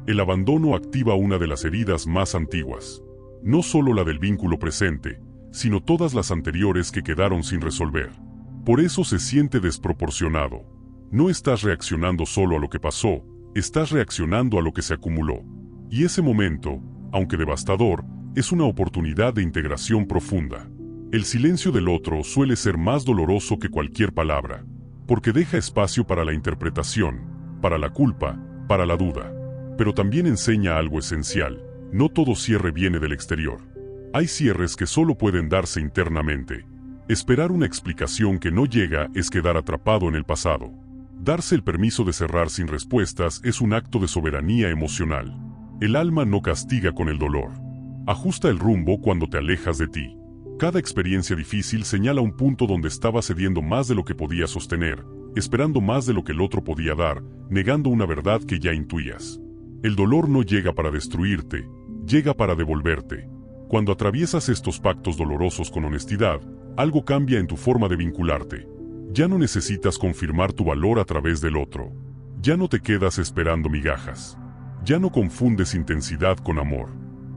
El abandono activa una de las heridas más antiguas. No solo la del vínculo presente, sino todas las anteriores que quedaron sin resolver. Por eso se siente desproporcionado. No estás reaccionando solo a lo que pasó, estás reaccionando a lo que se acumuló. Y ese momento, aunque devastador, es una oportunidad de integración profunda. El silencio del otro suele ser más doloroso que cualquier palabra, porque deja espacio para la interpretación, para la culpa, para la duda. Pero también enseña algo esencial: no todo cierre viene del exterior. Hay cierres que solo pueden darse internamente. Esperar una explicación que no llega es quedar atrapado en el pasado. Darse el permiso de cerrar sin respuestas es un acto de soberanía emocional. El alma no castiga con el dolor. Ajusta el rumbo cuando te alejas de ti. Cada experiencia difícil señala un punto donde estabas cediendo más de lo que podías sostener, esperando más de lo que el otro podía dar, negando una verdad que ya intuías. El dolor no llega para destruirte, llega para devolverte. Cuando atraviesas estos pactos dolorosos con honestidad, algo cambia en tu forma de vincularte. Ya no necesitas confirmar tu valor a través del otro. Ya no te quedas esperando migajas. Ya no confundes intensidad con amor.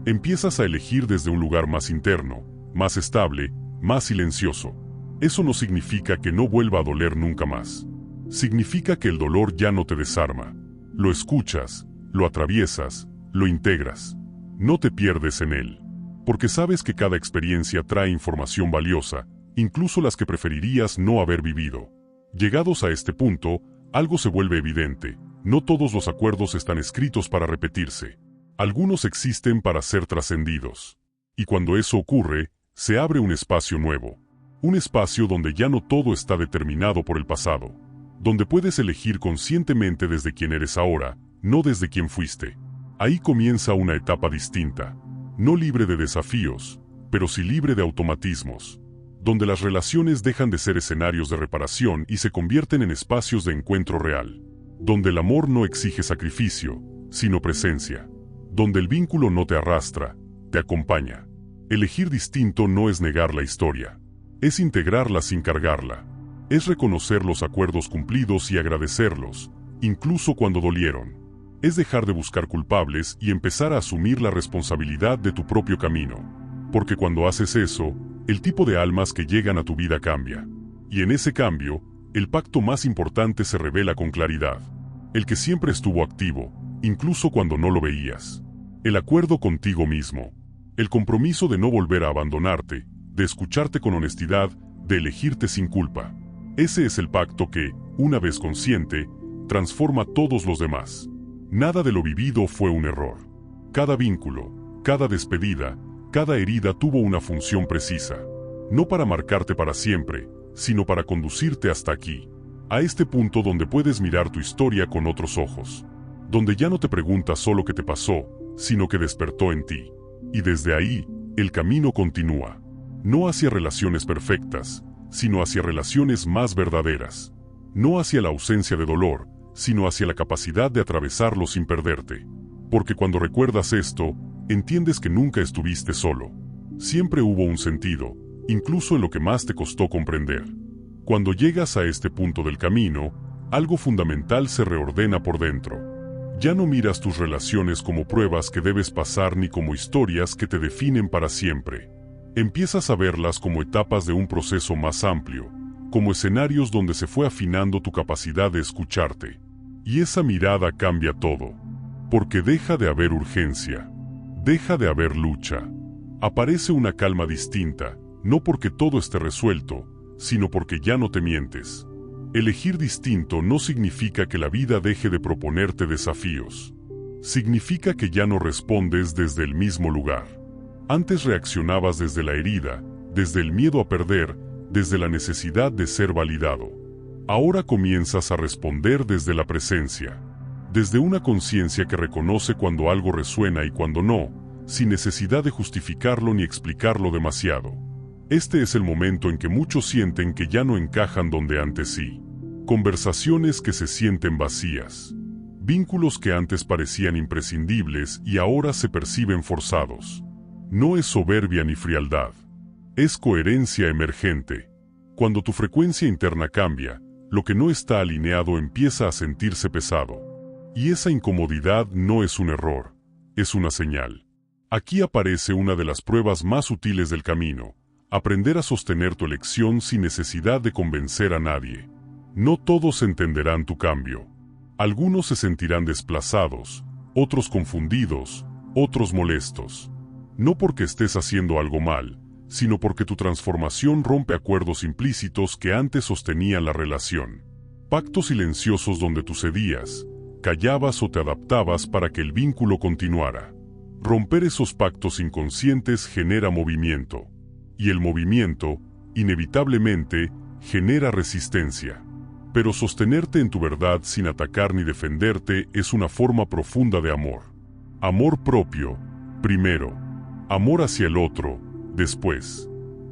Empiezas a elegir desde un lugar más interno, más estable, más silencioso. Eso no significa que no vuelva a doler nunca más. Significa que el dolor ya no te desarma. Lo escuchas, lo atraviesas, lo integras. No te pierdes en él. Porque sabes que cada experiencia trae información valiosa, incluso las que preferirías no haber vivido. Llegados a este punto, algo se vuelve evidente: no todos los acuerdos están escritos para repetirse. Algunos existen para ser trascendidos. Y cuando eso ocurre, se abre un espacio nuevo. Un espacio donde ya no todo está determinado por el pasado. Donde puedes elegir conscientemente desde quién eres ahora, no desde quién fuiste. Ahí comienza una etapa distinta. No libre de desafíos, pero sí libre de automatismos. Donde las relaciones dejan de ser escenarios de reparación y se convierten en espacios de encuentro real. Donde el amor no exige sacrificio, sino presencia. Donde el vínculo no te arrastra, te acompaña. Elegir distinto no es negar la historia. Es integrarla sin cargarla. Es reconocer los acuerdos cumplidos y agradecerlos, incluso cuando dolieron. Es dejar de buscar culpables y empezar a asumir la responsabilidad de tu propio camino. Porque cuando haces eso, el tipo de almas que llegan a tu vida cambia. Y en ese cambio, el pacto más importante se revela con claridad. El que siempre estuvo activo, incluso cuando no lo veías. El acuerdo contigo mismo. El compromiso de no volver a abandonarte, de escucharte con honestidad, de elegirte sin culpa. Ese es el pacto que, una vez consciente, transforma todos los demás. Nada de lo vivido fue un error. Cada vínculo, cada despedida, cada herida tuvo una función precisa. No para marcarte para siempre, sino para conducirte hasta aquí. A este punto donde puedes mirar tu historia con otros ojos. Donde ya no te preguntas solo qué te pasó, sino que despertó en ti. Y desde ahí, el camino continúa. No hacia relaciones perfectas, sino hacia relaciones más verdaderas. No hacia la ausencia de dolor, sino hacia la capacidad de atravesarlo sin perderte. Porque cuando recuerdas esto, entiendes que nunca estuviste solo. Siempre hubo un sentido, incluso en lo que más te costó comprender. Cuando llegas a este punto del camino, algo fundamental se reordena por dentro. Ya no miras tus relaciones como pruebas que debes pasar ni como historias que te definen para siempre. Empiezas a verlas como etapas de un proceso más amplio, como escenarios donde se fue afinando tu capacidad de escucharte. Y esa mirada cambia todo. Porque deja de haber urgencia. Deja de haber lucha. Aparece una calma distinta, no porque todo esté resuelto, sino porque ya no te mientes. Elegir distinto no significa que la vida deje de proponerte desafíos. Significa que ya no respondes desde el mismo lugar. Antes reaccionabas desde la herida, desde el miedo a perder, desde la necesidad de ser validado. Ahora comienzas a responder desde la presencia. Desde una conciencia que reconoce cuando algo resuena y cuando no, sin necesidad de justificarlo ni explicarlo demasiado. Este es el momento en que muchos sienten que ya no encajan donde antes sí. Conversaciones que se sienten vacías. Vínculos que antes parecían imprescindibles y ahora se perciben forzados. No es soberbia ni frialdad. Es coherencia emergente. Cuando tu frecuencia interna cambia, lo que no está alineado empieza a sentirse pesado. Y esa incomodidad no es un error, es una señal. Aquí aparece una de las pruebas más útiles del camino. Aprender a sostener tu elección sin necesidad de convencer a nadie. No todos entenderán tu cambio. Algunos se sentirán desplazados, otros confundidos, otros molestos. No porque estés haciendo algo mal, sino porque tu transformación rompe acuerdos implícitos que antes sostenían la relación. Pactos silenciosos donde tú cedías, callabas o te adaptabas para que el vínculo continuara. Romper esos pactos inconscientes genera movimiento. Y el movimiento, inevitablemente, genera resistencia. Pero sostenerte en tu verdad sin atacar ni defenderte es una forma profunda de amor. Amor propio, primero. Amor hacia el otro, después.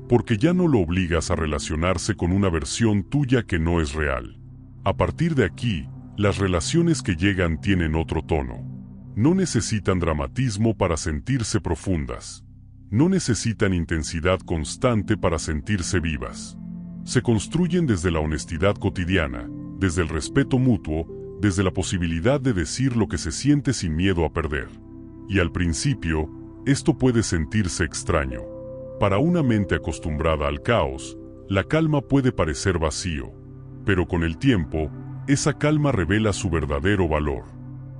Porque ya no lo obligas a relacionarse con una versión tuya que no es real. A partir de aquí, las relaciones que llegan tienen otro tono. No necesitan dramatismo para sentirse profundas. No necesitan intensidad constante para sentirse vivas. Se construyen desde la honestidad cotidiana, desde el respeto mutuo, desde la posibilidad de decir lo que se siente sin miedo a perder. Y al principio, esto puede sentirse extraño. Para una mente acostumbrada al caos, la calma puede parecer vacío. Pero con el tiempo, esa calma revela su verdadero valor.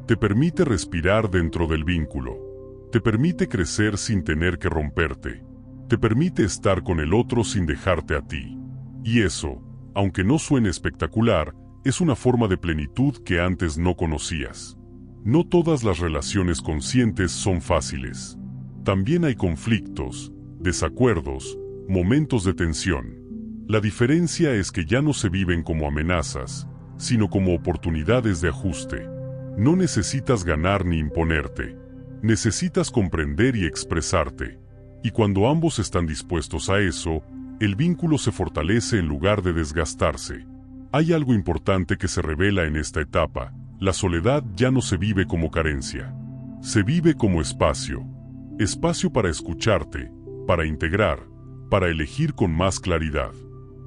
Te permite respirar dentro del vínculo. Te permite crecer sin tener que romperte. Te permite estar con el otro sin dejarte a ti. Y eso, aunque no suene espectacular, es una forma de plenitud que antes no conocías. No todas las relaciones conscientes son fáciles. También hay conflictos, desacuerdos, momentos de tensión. La diferencia es que ya no se viven como amenazas, sino como oportunidades de ajuste. No necesitas ganar ni imponerte. Necesitas comprender y expresarte. Y cuando ambos están dispuestos a eso, el vínculo se fortalece en lugar de desgastarse. Hay algo importante que se revela en esta etapa. La soledad ya no se vive como carencia. Se vive como espacio. Espacio para escucharte, para integrar, para elegir con más claridad.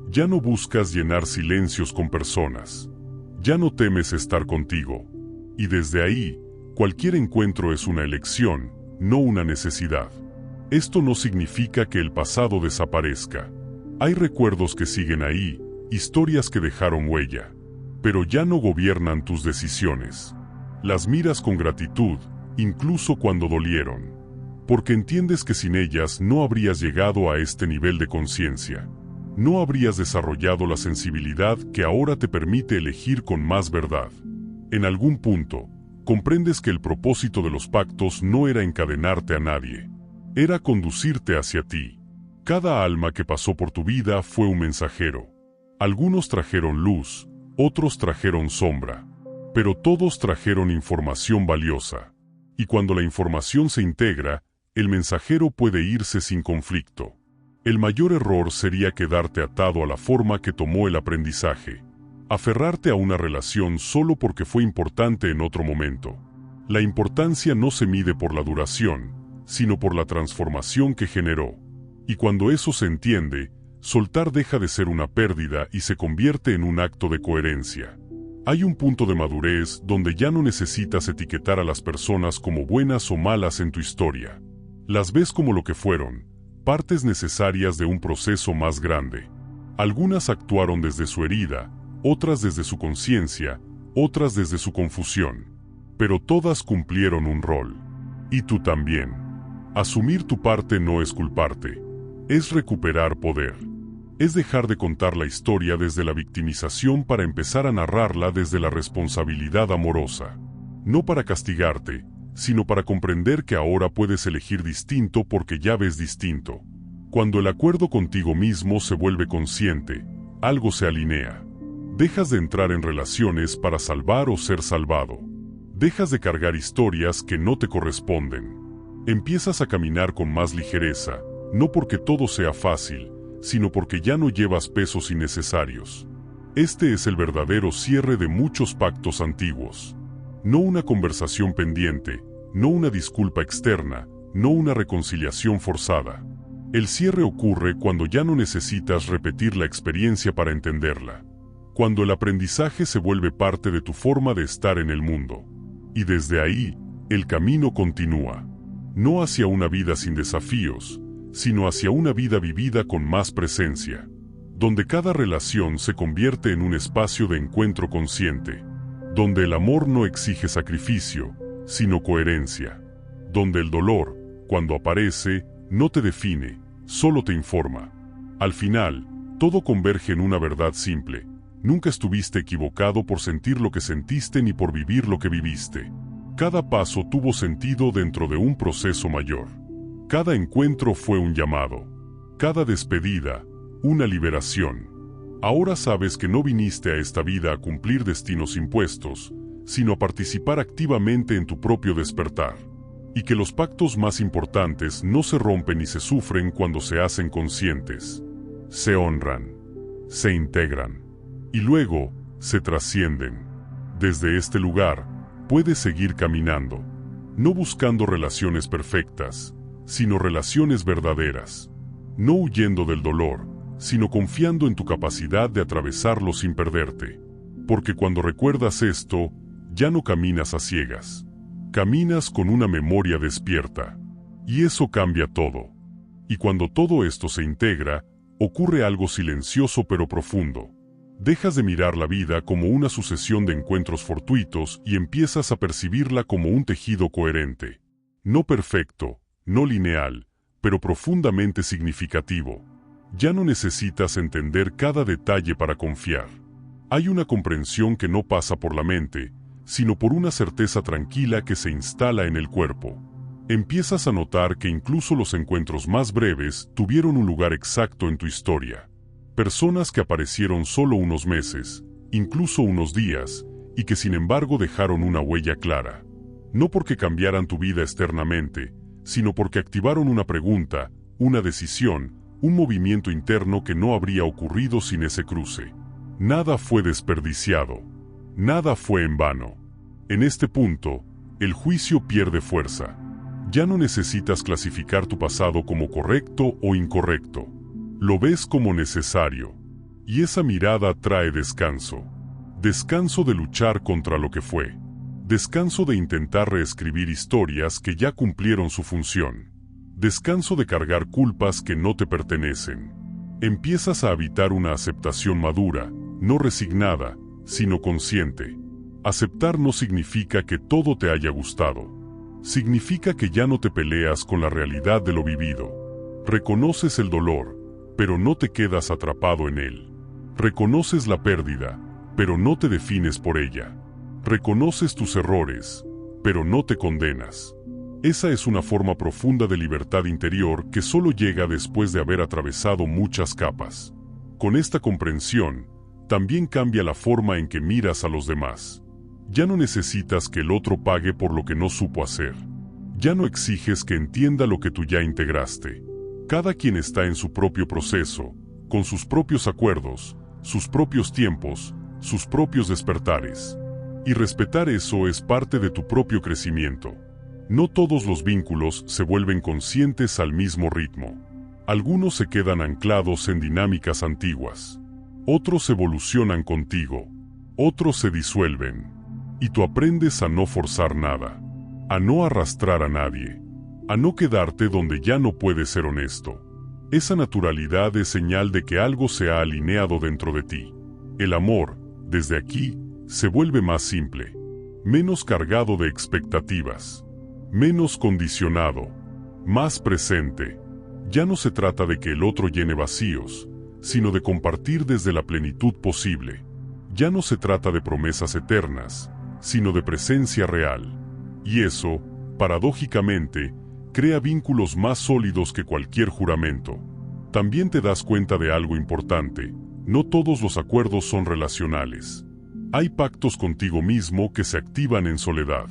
Ya no buscas llenar silencios con personas. Ya no temes estar contigo. Y desde ahí, cualquier encuentro es una elección, no una necesidad. Esto no significa que el pasado desaparezca. Hay recuerdos que siguen ahí, historias que dejaron huella, pero ya no gobiernan tus decisiones. Las miras con gratitud, incluso cuando dolieron. Porque entiendes que sin ellas no habrías llegado a este nivel de conciencia. No habrías desarrollado la sensibilidad que ahora te permite elegir con más verdad. En algún punto, comprendes que el propósito de los pactos no era encadenarte a nadie. Era conducirte hacia ti. Cada alma que pasó por tu vida fue un mensajero. Algunos trajeron luz, otros trajeron sombra, pero todos trajeron información valiosa. Y cuando la información se integra, el mensajero puede irse sin conflicto. El mayor error sería quedarte atado a la forma que tomó el aprendizaje. Aferrarte a una relación solo porque fue importante en otro momento. La importancia no se mide por la duración, sino por la transformación que generó. Y cuando eso se entiende, soltar deja de ser una pérdida y se convierte en un acto de coherencia. Hay un punto de madurez donde ya no necesitas etiquetar a las personas como buenas o malas en tu historia. Las ves como lo que fueron, partes necesarias de un proceso más grande. Algunas actuaron desde su herida, otras desde su conciencia, otras desde su confusión. Pero todas cumplieron un rol. Y tú también. Asumir tu parte no es culparte. Es recuperar poder. Es dejar de contar la historia desde la victimización para empezar a narrarla desde la responsabilidad amorosa. No para castigarte, sino para comprender que ahora puedes elegir distinto porque ya ves distinto. Cuando el acuerdo contigo mismo se vuelve consciente, algo se alinea. Dejas de entrar en relaciones para salvar o ser salvado. Dejas de cargar historias que no te corresponden. Empiezas a caminar con más ligereza, no porque todo sea fácil, sino porque ya no llevas pesos innecesarios. Este es el verdadero cierre de muchos pactos antiguos. No una conversación pendiente, no una disculpa externa, no una reconciliación forzada. El cierre ocurre cuando ya no necesitas repetir la experiencia para entenderla. Cuando el aprendizaje se vuelve parte de tu forma de estar en el mundo. Y desde ahí, el camino continúa. No hacia una vida sin desafíos, sino hacia una vida vivida con más presencia, donde cada relación se convierte en un espacio de encuentro consciente, donde el amor no exige sacrificio, sino coherencia, donde el dolor, cuando aparece, no te define, solo te informa. Al final, todo converge en una verdad simple: nunca estuviste equivocado por sentir lo que sentiste ni por vivir lo que viviste. Cada paso tuvo sentido dentro de un proceso mayor. Cada encuentro fue un llamado. Cada despedida, una liberación. Ahora sabes que no viniste a esta vida a cumplir destinos impuestos, sino a participar activamente en tu propio despertar. Y que los pactos más importantes no se rompen ni se sufren cuando se hacen conscientes. Se honran, se integran, y luego se trascienden. Desde este lugar, puedes seguir caminando, no buscando relaciones perfectas, sino relaciones verdaderas. No huyendo del dolor, sino confiando en tu capacidad de atravesarlo sin perderte. Porque cuando recuerdas esto, ya no caminas a ciegas. Caminas con una memoria despierta. Y eso cambia todo. Y cuando todo esto se integra, ocurre algo silencioso pero profundo. Dejas de mirar la vida como una sucesión de encuentros fortuitos y empiezas a percibirla como un tejido coherente. No perfecto, no lineal, pero profundamente significativo. Ya no necesitas entender cada detalle para confiar. Hay una comprensión que no pasa por la mente, sino por una certeza tranquila que se instala en el cuerpo. Empiezas a notar que incluso los encuentros más breves tuvieron un lugar exacto en tu historia. Personas que aparecieron solo unos meses, incluso unos días, y que sin embargo dejaron una huella clara. No porque cambiaran tu vida externamente, sino porque activaron una pregunta, una decisión, un movimiento interno que no habría ocurrido sin ese cruce. Nada fue desperdiciado. Nada fue en vano. En este punto, el juicio pierde fuerza. Ya no necesitas clasificar tu pasado como correcto o incorrecto. Lo ves como necesario. Y esa mirada trae descanso. Descanso de luchar contra lo que fue. Descanso de intentar reescribir historias que ya cumplieron su función. Descanso de cargar culpas que no te pertenecen. Empiezas a habitar una aceptación madura, no resignada, sino consciente. Aceptar no significa que todo te haya gustado. Significa que ya no te peleas con la realidad de lo vivido. Reconoces el dolor, pero no te quedas atrapado en él. Reconoces la pérdida, pero no te defines por ella. Reconoces tus errores, pero no te condenas. Esa es una forma profunda de libertad interior que solo llega después de haber atravesado muchas capas. Con esta comprensión, también cambia la forma en que miras a los demás. Ya no necesitas que el otro pague por lo que no supo hacer. Ya no exiges que entienda lo que tú ya integraste. Cada quien está en su propio proceso, con sus propios acuerdos, sus propios tiempos, sus propios despertares. Y respetar eso es parte de tu propio crecimiento. No todos los vínculos se vuelven conscientes al mismo ritmo. Algunos se quedan anclados en dinámicas antiguas. Otros evolucionan contigo. Otros se disuelven. Y tú aprendes a no forzar nada, a no arrastrar a nadie, a no quedarte donde ya no puedes ser honesto. Esa naturalidad es señal de que algo se ha alineado dentro de ti. El amor, desde aquí, se vuelve más simple, menos cargado de expectativas, menos condicionado, más presente. Ya no se trata de que el otro llene vacíos, sino de compartir desde la plenitud posible. Ya no se trata de promesas eternas, sino de presencia real. Y eso, paradójicamente, crea vínculos más sólidos que cualquier juramento. También te das cuenta de algo importante: no todos los acuerdos son relacionales. Hay pactos contigo mismo que se activan en soledad.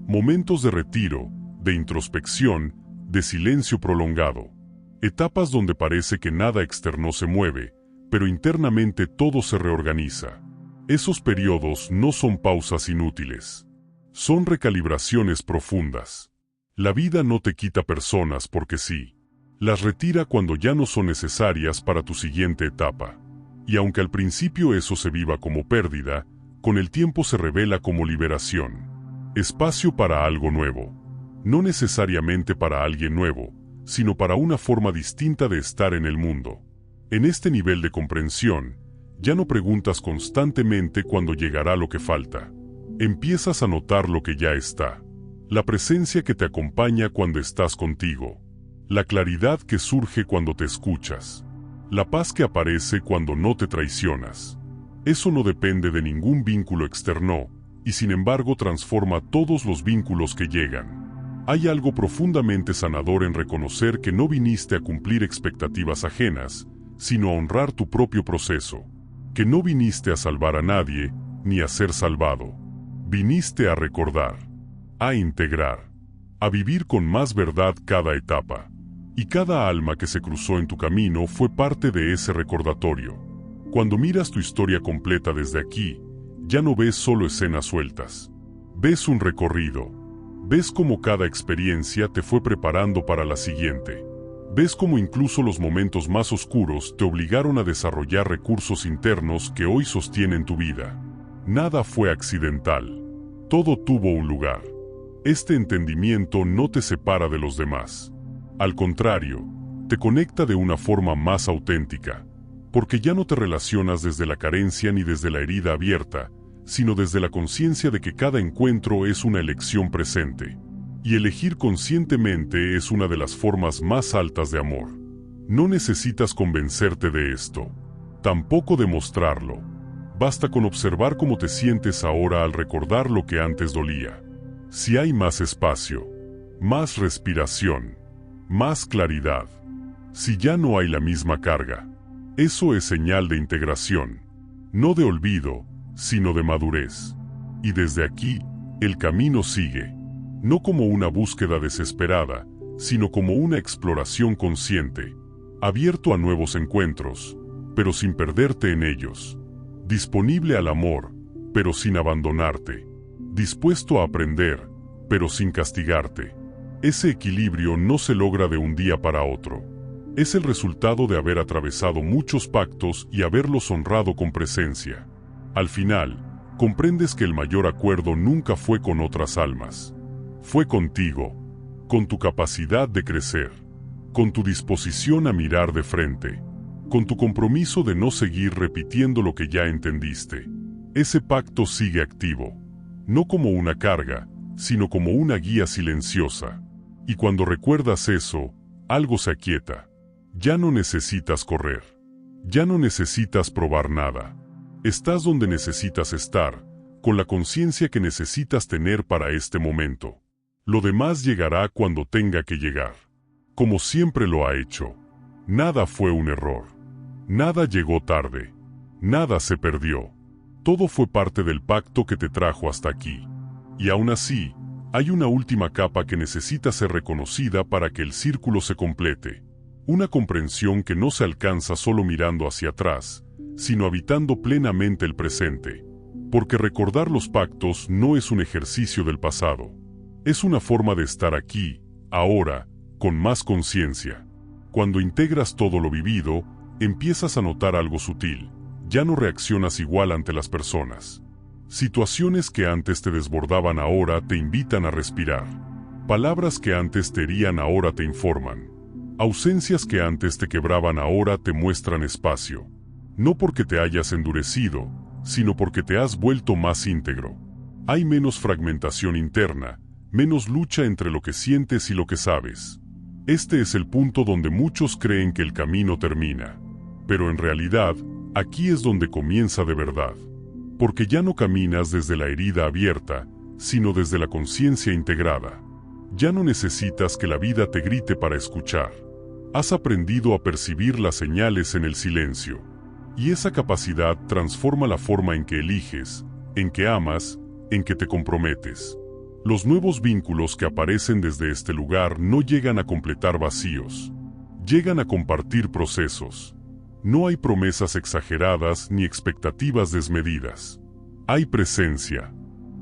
Momentos de retiro, de introspección, de silencio prolongado. Etapas donde parece que nada externo se mueve, pero internamente todo se reorganiza. Esos periodos no son pausas inútiles. Son recalibraciones profundas. La vida no te quita personas porque sí. Las retira cuando ya no son necesarias para tu siguiente etapa. Y aunque al principio eso se viva como pérdida, con el tiempo se revela como liberación. Espacio para algo nuevo. No necesariamente para alguien nuevo, sino para una forma distinta de estar en el mundo. En este nivel de comprensión, ya no preguntas constantemente cuándo llegará lo que falta. Empiezas a notar lo que ya está. La presencia que te acompaña cuando estás contigo. La claridad que surge cuando te escuchas. La paz que aparece cuando no te traicionas. Eso no depende de ningún vínculo externo, y sin embargo transforma todos los vínculos que llegan. Hay algo profundamente sanador en reconocer que no viniste a cumplir expectativas ajenas, sino a honrar tu propio proceso. Que no viniste a salvar a nadie, ni a ser salvado. Viniste a recordar, a integrar, a vivir con más verdad cada etapa. Y cada alma que se cruzó en tu camino fue parte de ese recordatorio. Cuando miras tu historia completa desde aquí, ya no ves solo escenas sueltas. Ves un recorrido. Ves cómo cada experiencia te fue preparando para la siguiente. Ves cómo incluso los momentos más oscuros te obligaron a desarrollar recursos internos que hoy sostienen tu vida. Nada fue accidental. Todo tuvo un lugar. Este entendimiento no te separa de los demás. Al contrario, te conecta de una forma más auténtica, porque ya no te relacionas desde la carencia ni desde la herida abierta, sino desde la conciencia de que cada encuentro es una elección presente. Y elegir conscientemente es una de las formas más altas de amor. No necesitas convencerte de esto, tampoco demostrarlo. Basta con observar cómo te sientes ahora al recordar lo que antes dolía. Si hay más espacio, más respiración, más claridad, si ya no hay la misma carga, eso es señal de integración, no de olvido, sino de madurez. Y desde aquí, el camino sigue, no como una búsqueda desesperada, sino como una exploración consciente, abierto a nuevos encuentros, pero sin perderte en ellos, disponible al amor, pero sin abandonarte, dispuesto a aprender, pero sin castigarte. Ese equilibrio no se logra de un día para otro. Es el resultado de haber atravesado muchos pactos y haberlos honrado con presencia. Al final, comprendes que el mayor acuerdo nunca fue con otras almas. Fue contigo, con tu capacidad de crecer, con tu disposición a mirar de frente, con tu compromiso de no seguir repitiendo lo que ya entendiste. Ese pacto sigue activo, no como una carga, sino como una guía silenciosa. Y cuando recuerdas eso, algo se aquieta. Ya no necesitas correr. Ya no necesitas probar nada. Estás donde necesitas estar, con la conciencia que necesitas tener para este momento. Lo demás llegará cuando tenga que llegar. Como siempre lo ha hecho. Nada fue un error. Nada llegó tarde. Nada se perdió. Todo fue parte del pacto que te trajo hasta aquí. Y aún así, hay una última capa que necesita ser reconocida para que el círculo se complete. Una comprensión que no se alcanza solo mirando hacia atrás, sino habitando plenamente el presente. Porque recordar los pactos no es un ejercicio del pasado. Es una forma de estar aquí, ahora, con más conciencia. Cuando integras todo lo vivido, empiezas a notar algo sutil. Ya no reaccionas igual ante las personas. Situaciones que antes te desbordaban ahora te invitan a respirar. Palabras que antes te herían ahora te informan. Ausencias que antes te quebraban ahora te muestran espacio. No porque te hayas endurecido, sino porque te has vuelto más íntegro. Hay menos fragmentación interna, menos lucha entre lo que sientes y lo que sabes. Este es el punto donde muchos creen que el camino termina. Pero en realidad, aquí es donde comienza de verdad. Porque ya no caminas desde la herida abierta, sino desde la conciencia integrada. Ya no necesitas que la vida te grite para escuchar. Has aprendido a percibir las señales en el silencio. Y esa capacidad transforma la forma en que eliges, en que amas, en que te comprometes. Los nuevos vínculos que aparecen desde este lugar no llegan a completar vacíos. Llegan a compartir procesos. No hay promesas exageradas ni expectativas desmedidas. Hay presencia.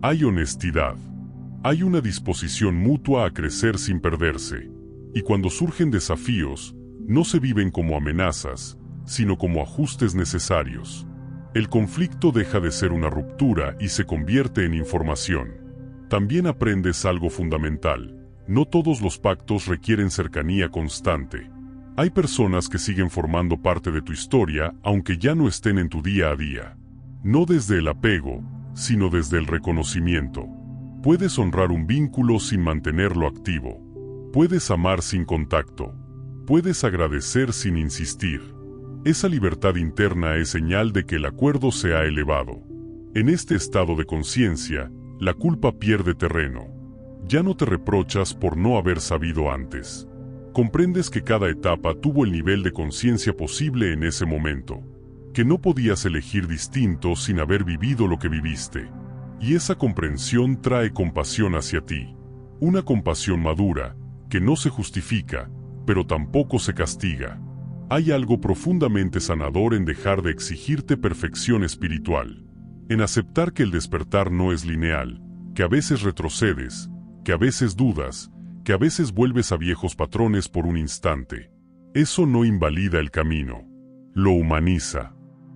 Hay honestidad. Hay una disposición mutua a crecer sin perderse. Y cuando surgen desafíos, no se viven como amenazas, sino como ajustes necesarios. El conflicto deja de ser una ruptura y se convierte en información. También aprendes algo fundamental. No todos los pactos requieren cercanía constante. Hay personas que siguen formando parte de tu historia, aunque ya no estén en tu día a día. No desde el apego, sino desde el reconocimiento. Puedes honrar un vínculo sin mantenerlo activo. Puedes amar sin contacto. Puedes agradecer sin insistir. Esa libertad interna es señal de que el acuerdo se ha elevado. En este estado de conciencia, la culpa pierde terreno. Ya no te reprochas por no haber sabido antes. Comprendes que cada etapa tuvo el nivel de conciencia posible en ese momento, que no podías elegir distinto sin haber vivido lo que viviste. Y esa comprensión trae compasión hacia ti. Una compasión madura, que no se justifica, pero tampoco se castiga. Hay algo profundamente sanador en dejar de exigirte perfección espiritual, en aceptar que el despertar no es lineal, que a veces retrocedes, que a veces dudas, que a veces vuelves a viejos patrones por un instante. Eso no invalida el camino, lo humaniza.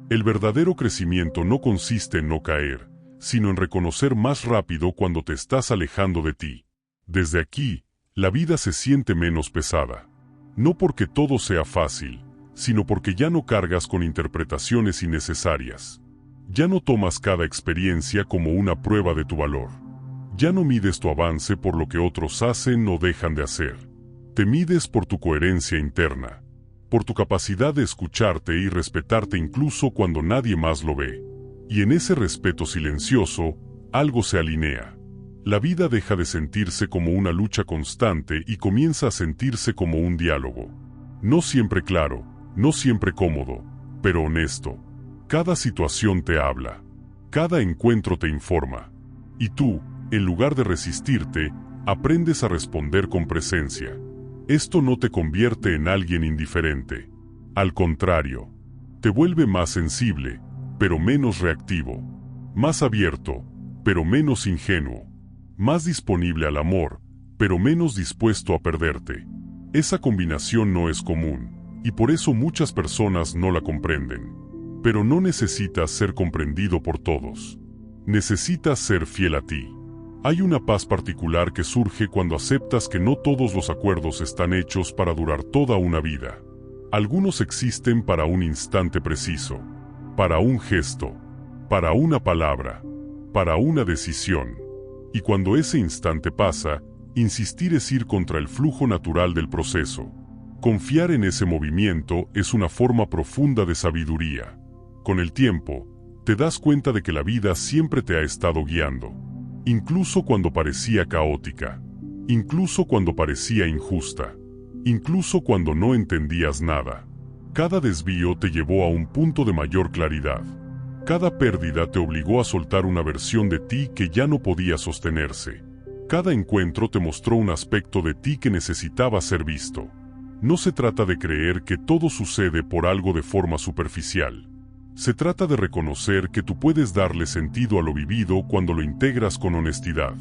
El verdadero crecimiento no consiste en no caer, sino en reconocer más rápido cuando te estás alejando de ti. Desde aquí, la vida se siente menos pesada. No porque todo sea fácil, sino porque ya no cargas con interpretaciones innecesarias. Ya no tomas cada experiencia como una prueba de tu valor. Ya no mides tu avance por lo que otros hacen o dejan de hacer. Te mides por tu coherencia interna, por tu capacidad de escucharte y respetarte incluso cuando nadie más lo ve. Y en ese respeto silencioso, algo se alinea. La vida deja de sentirse como una lucha constante y comienza a sentirse como un diálogo. No siempre claro, no siempre cómodo, pero honesto. Cada situación te habla. Cada encuentro te informa. Y tú, en lugar de resistirte, aprendes a responder con presencia. Esto no te convierte en alguien indiferente. Al contrario, te vuelve más sensible, pero menos reactivo. Más abierto, pero menos ingenuo. Más disponible al amor, pero menos dispuesto a perderte. Esa combinación no es común, y por eso muchas personas no la comprenden. Pero no necesitas ser comprendido por todos. Necesitas ser fiel a ti. Hay una paz particular que surge cuando aceptas que no todos los acuerdos están hechos para durar toda una vida. Algunos existen para un instante preciso, para un gesto, para una palabra, para una decisión. Y cuando ese instante pasa, insistir es ir contra el flujo natural del proceso. Confiar en ese movimiento es una forma profunda de sabiduría. Con el tiempo, te das cuenta de que la vida siempre te ha estado guiando. Incluso cuando parecía caótica. Incluso cuando parecía injusta. Incluso cuando no entendías nada. Cada desvío te llevó a un punto de mayor claridad. Cada pérdida te obligó a soltar una versión de ti que ya no podía sostenerse. Cada encuentro te mostró un aspecto de ti que necesitaba ser visto. No se trata de creer que todo sucede por algo de forma superficial. Se trata de reconocer que tú puedes darle sentido a lo vivido cuando lo integras con honestidad.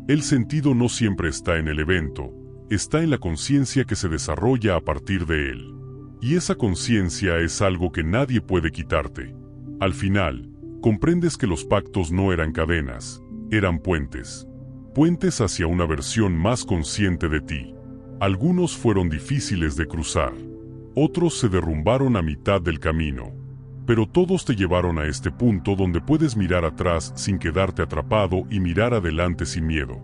El sentido no siempre está en el evento, está en la conciencia que se desarrolla a partir de él. Y esa conciencia es algo que nadie puede quitarte. Al final, comprendes que los pactos no eran cadenas, eran puentes. Puentes hacia una versión más consciente de ti. Algunos fueron difíciles de cruzar. Otros se derrumbaron a mitad del camino. Pero todos te llevaron a este punto donde puedes mirar atrás sin quedarte atrapado y mirar adelante sin miedo.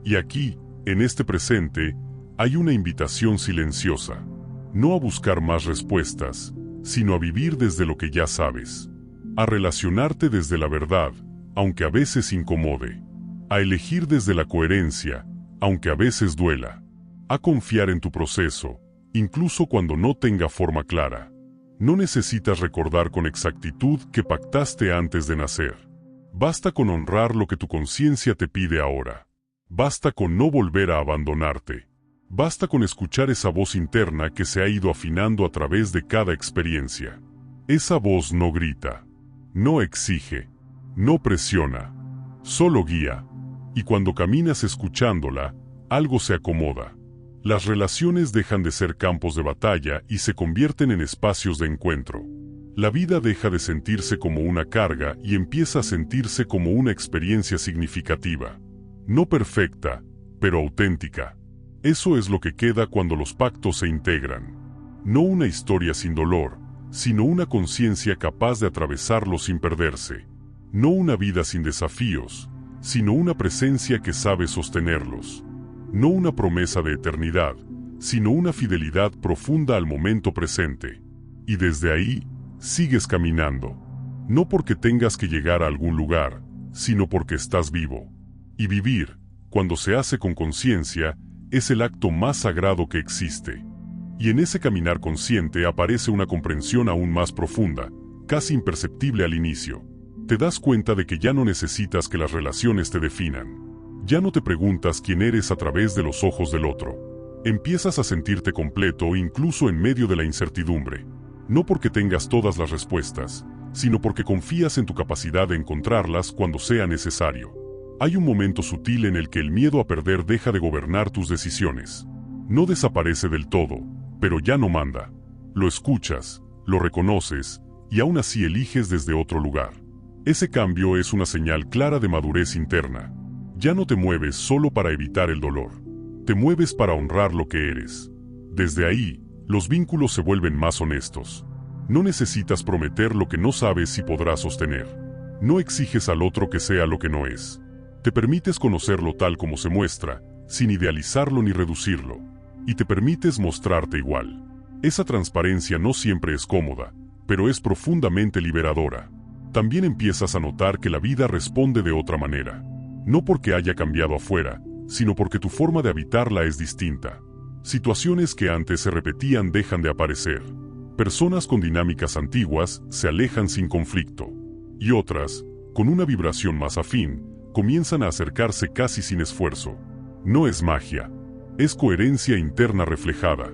Y aquí, en este presente, hay una invitación silenciosa. No a buscar más respuestas, sino a vivir desde lo que ya sabes. A relacionarte desde la verdad, aunque a veces incomode. A elegir desde la coherencia, aunque a veces duela. A confiar en tu proceso, incluso cuando no tenga forma clara. No necesitas recordar con exactitud que pactaste antes de nacer. Basta con honrar lo que tu conciencia te pide ahora. Basta con no volver a abandonarte. Basta con escuchar esa voz interna que se ha ido afinando a través de cada experiencia. Esa voz no grita, no exige, no presiona, solo guía. Y cuando caminas escuchándola, algo se acomoda. Las relaciones dejan de ser campos de batalla y se convierten en espacios de encuentro. La vida deja de sentirse como una carga y empieza a sentirse como una experiencia significativa. No perfecta, pero auténtica. Eso es lo que queda cuando los pactos se integran. No una historia sin dolor, sino una conciencia capaz de atravesarlo sin perderse. No una vida sin desafíos, sino una presencia que sabe sostenerlos. No una promesa de eternidad, sino una fidelidad profunda al momento presente. Y desde ahí, sigues caminando. No porque tengas que llegar a algún lugar, sino porque estás vivo. Y vivir, cuando se hace con conciencia, es el acto más sagrado que existe. Y en ese caminar consciente aparece una comprensión aún más profunda, casi imperceptible al inicio. Te das cuenta de que ya no necesitas que las relaciones te definan. Ya no te preguntas quién eres a través de los ojos del otro. Empiezas a sentirte completo incluso en medio de la incertidumbre. No porque tengas todas las respuestas, sino porque confías en tu capacidad de encontrarlas cuando sea necesario. Hay un momento sutil en el que el miedo a perder deja de gobernar tus decisiones. No desaparece del todo, pero ya no manda. Lo escuchas, lo reconoces, y aún así eliges desde otro lugar. Ese cambio es una señal clara de madurez interna. Ya no te mueves solo para evitar el dolor. Te mueves para honrar lo que eres. Desde ahí, los vínculos se vuelven más honestos. No necesitas prometer lo que no sabes si podrás sostener. No exiges al otro que sea lo que no es. Te permites conocerlo tal como se muestra, sin idealizarlo ni reducirlo. Y te permites mostrarte igual. Esa transparencia no siempre es cómoda, pero es profundamente liberadora. También empiezas a notar que la vida responde de otra manera. No porque haya cambiado afuera, sino porque tu forma de habitarla es distinta. Situaciones que antes se repetían dejan de aparecer. Personas con dinámicas antiguas se alejan sin conflicto. Y otras, con una vibración más afín, comienzan a acercarse casi sin esfuerzo. No es magia, es coherencia interna reflejada.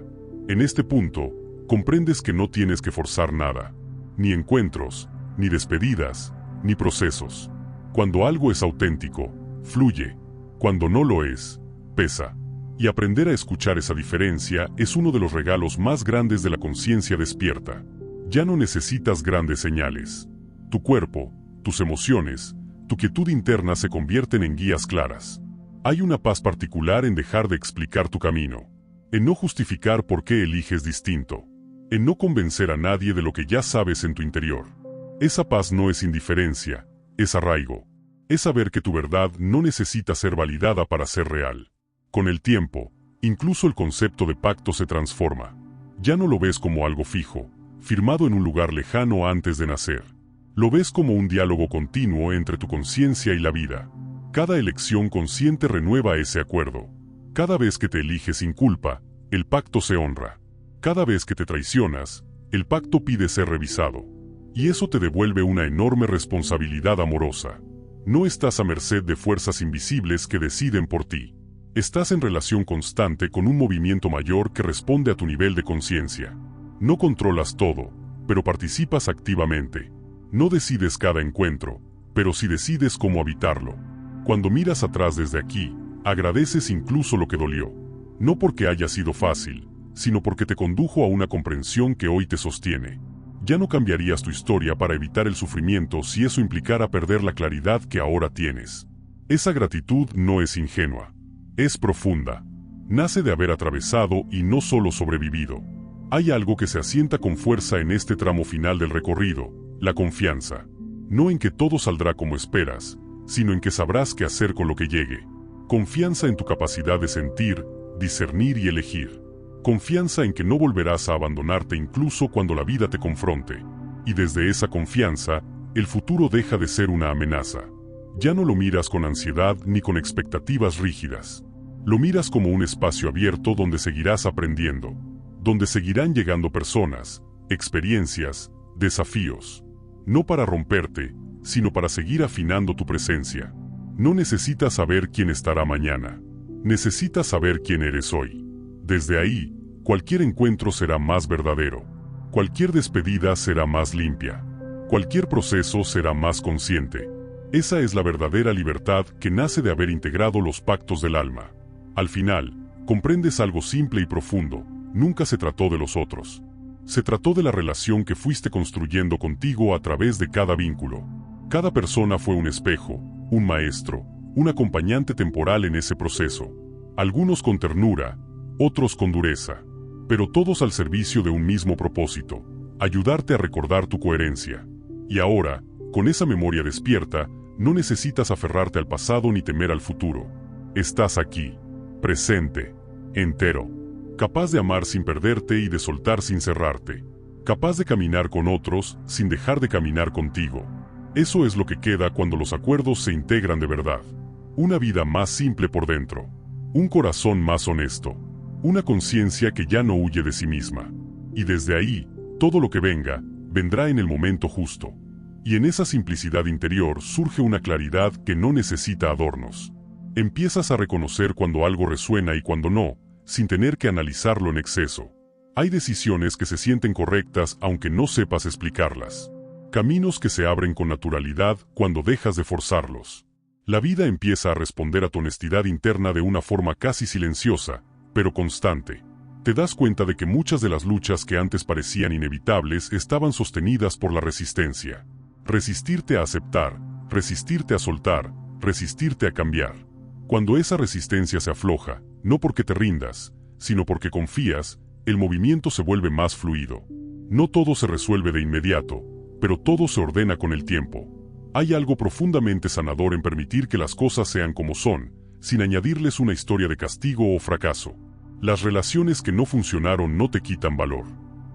En este punto, comprendes que no tienes que forzar nada. Ni encuentros, ni despedidas, ni procesos. Cuando algo es auténtico, fluye. Cuando no lo es, pesa. Y aprender a escuchar esa diferencia es uno de los regalos más grandes de la conciencia despierta. Ya no necesitas grandes señales. Tu cuerpo, tus emociones, tu quietud interna se convierten en guías claras. Hay una paz particular en dejar de explicar tu camino. En no justificar por qué eliges distinto. En no convencer a nadie de lo que ya sabes en tu interior. Esa paz no es indiferencia, es arraigo. Es saber que tu verdad no necesita ser validada para ser real. Con el tiempo, incluso el concepto de pacto se transforma. Ya no lo ves como algo fijo, firmado en un lugar lejano antes de nacer. Lo ves como un diálogo continuo entre tu conciencia y la vida. Cada elección consciente renueva ese acuerdo. Cada vez que te eliges sin culpa, el pacto se honra. Cada vez que te traicionas, el pacto pide ser revisado. Y eso te devuelve una enorme responsabilidad amorosa. No estás a merced de fuerzas invisibles que deciden por ti. Estás en relación constante con un movimiento mayor que responde a tu nivel de conciencia. No controlas todo, pero participas activamente. No decides cada encuentro, pero sí decides cómo habitarlo. Cuando miras atrás desde aquí, agradeces incluso lo que dolió. No porque haya sido fácil, sino porque te condujo a una comprensión que hoy te sostiene. Ya no cambiarías tu historia para evitar el sufrimiento si eso implicara perder la claridad que ahora tienes. Esa gratitud no es ingenua. Es profunda. Nace de haber atravesado y no solo sobrevivido. Hay algo que se asienta con fuerza en este tramo final del recorrido, la confianza. No en que todo saldrá como esperas, sino en que sabrás qué hacer con lo que llegue. Confianza en tu capacidad de sentir, discernir y elegir. Confianza en que no volverás a abandonarte incluso cuando la vida te confronte. Y desde esa confianza, el futuro deja de ser una amenaza. Ya no lo miras con ansiedad ni con expectativas rígidas. Lo miras como un espacio abierto donde seguirás aprendiendo, donde seguirán llegando personas, experiencias, desafíos. No para romperte, sino para seguir afinando tu presencia. No necesitas saber quién estará mañana. Necesitas saber quién eres hoy. Desde ahí, cualquier encuentro será más verdadero. Cualquier despedida será más limpia. Cualquier proceso será más consciente. Esa es la verdadera libertad que nace de haber integrado los pactos del alma. Al final, comprendes algo simple y profundo. Nunca se trató de los otros. Se trató de la relación que fuiste construyendo contigo a través de cada vínculo. Cada persona fue un espejo, un maestro, un acompañante temporal en ese proceso. Algunos con ternura, otros con dureza, pero todos al servicio de un mismo propósito: ayudarte a recordar tu coherencia. Y ahora, con esa memoria despierta, no necesitas aferrarte al pasado ni temer al futuro. Estás aquí, presente, entero, capaz de amar sin perderte y de soltar sin cerrarte, capaz de caminar con otros sin dejar de caminar contigo. Eso es lo que queda cuando los acuerdos se integran de verdad. Una vida más simple por dentro, un corazón más honesto, una conciencia que ya no huye de sí misma. Y desde ahí, todo lo que venga, vendrá en el momento justo. Y en esa simplicidad interior surge una claridad que no necesita adornos. Empiezas a reconocer cuando algo resuena y cuando no, sin tener que analizarlo en exceso. Hay decisiones que se sienten correctas aunque no sepas explicarlas. Caminos que se abren con naturalidad cuando dejas de forzarlos. La vida empieza a responder a tu honestidad interna de una forma casi silenciosa, pero constante. Te das cuenta de que muchas de las luchas que antes parecían inevitables estaban sostenidas por la resistencia. Resistirte a aceptar, resistirte a soltar, resistirte a cambiar. Cuando esa resistencia se afloja, no porque te rindas, sino porque confías, el movimiento se vuelve más fluido. No todo se resuelve de inmediato, pero todo se ordena con el tiempo. Hay algo profundamente sanador en permitir que las cosas sean como son, sin añadirles una historia de castigo o fracaso. Las relaciones que no funcionaron no te quitan valor.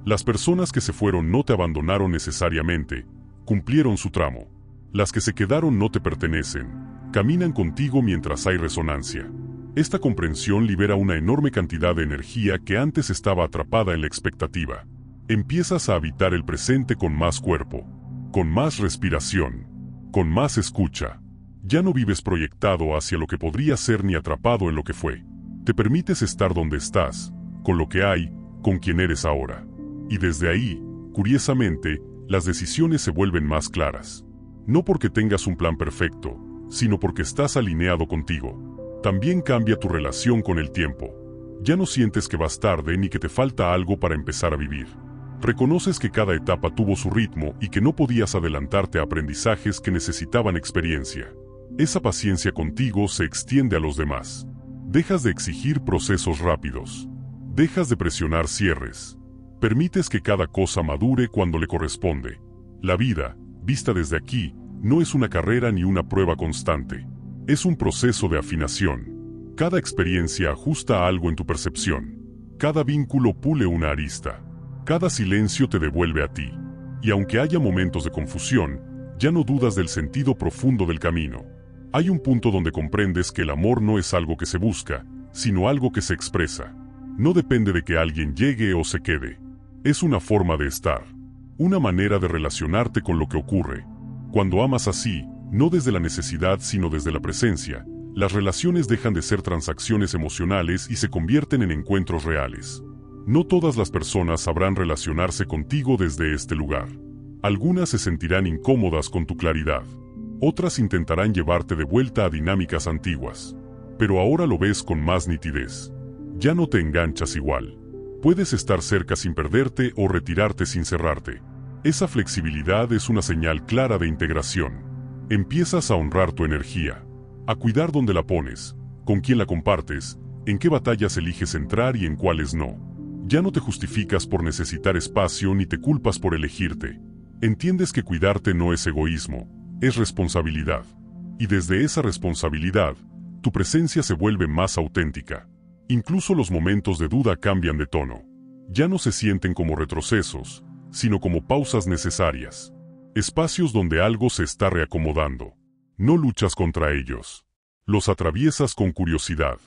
Las personas que se fueron no te abandonaron necesariamente, cumplieron su tramo. Las que se quedaron no te pertenecen, caminan contigo mientras hay resonancia. Esta comprensión libera una enorme cantidad de energía que antes estaba atrapada en la expectativa. Empiezas a habitar el presente con más cuerpo, con más respiración, con más escucha. Ya no vives proyectado hacia lo que podría ser ni atrapado en lo que fue. Te permites estar donde estás, con lo que hay, con quien eres ahora. Y desde ahí, curiosamente, las decisiones se vuelven más claras. No porque tengas un plan perfecto, sino porque estás alineado contigo. También cambia tu relación con el tiempo. Ya no sientes que vas tarde ni que te falta algo para empezar a vivir. Reconoces que cada etapa tuvo su ritmo y que no podías adelantarte a aprendizajes que necesitaban experiencia. Esa paciencia contigo se extiende a los demás. Dejas de exigir procesos rápidos. Dejas de presionar cierres. Permites que cada cosa madure cuando le corresponde. La vida, vista desde aquí, no es una carrera ni una prueba constante. Es un proceso de afinación. Cada experiencia ajusta algo en tu percepción. Cada vínculo pule una arista. Cada silencio te devuelve a ti. Y aunque haya momentos de confusión, ya no dudas del sentido profundo del camino. Hay un punto donde comprendes que el amor no es algo que se busca, sino algo que se expresa. No depende de que alguien llegue o se quede. Es una forma de estar. Una manera de relacionarte con lo que ocurre. Cuando amas así, no desde la necesidad sino desde la presencia, las relaciones dejan de ser transacciones emocionales y se convierten en encuentros reales. No todas las personas sabrán relacionarse contigo desde este lugar. Algunas se sentirán incómodas con tu claridad. Otras intentarán llevarte de vuelta a dinámicas antiguas. Pero ahora lo ves con más nitidez. Ya no te enganchas igual. Puedes estar cerca sin perderte o retirarte sin cerrarte. Esa flexibilidad es una señal clara de integración. Empiezas a honrar tu energía, a cuidar dónde la pones, con quién la compartes, en qué batallas eliges entrar y en cuáles no. Ya no te justificas por necesitar espacio ni te culpas por elegirte. Entiendes que cuidarte no es egoísmo, es responsabilidad. Y desde esa responsabilidad, tu presencia se vuelve más auténtica. Incluso los momentos de duda cambian de tono. Ya no se sienten como retrocesos, sino como pausas necesarias. Espacios donde algo se está reacomodando. No luchas contra ellos. Los atraviesas con curiosidad.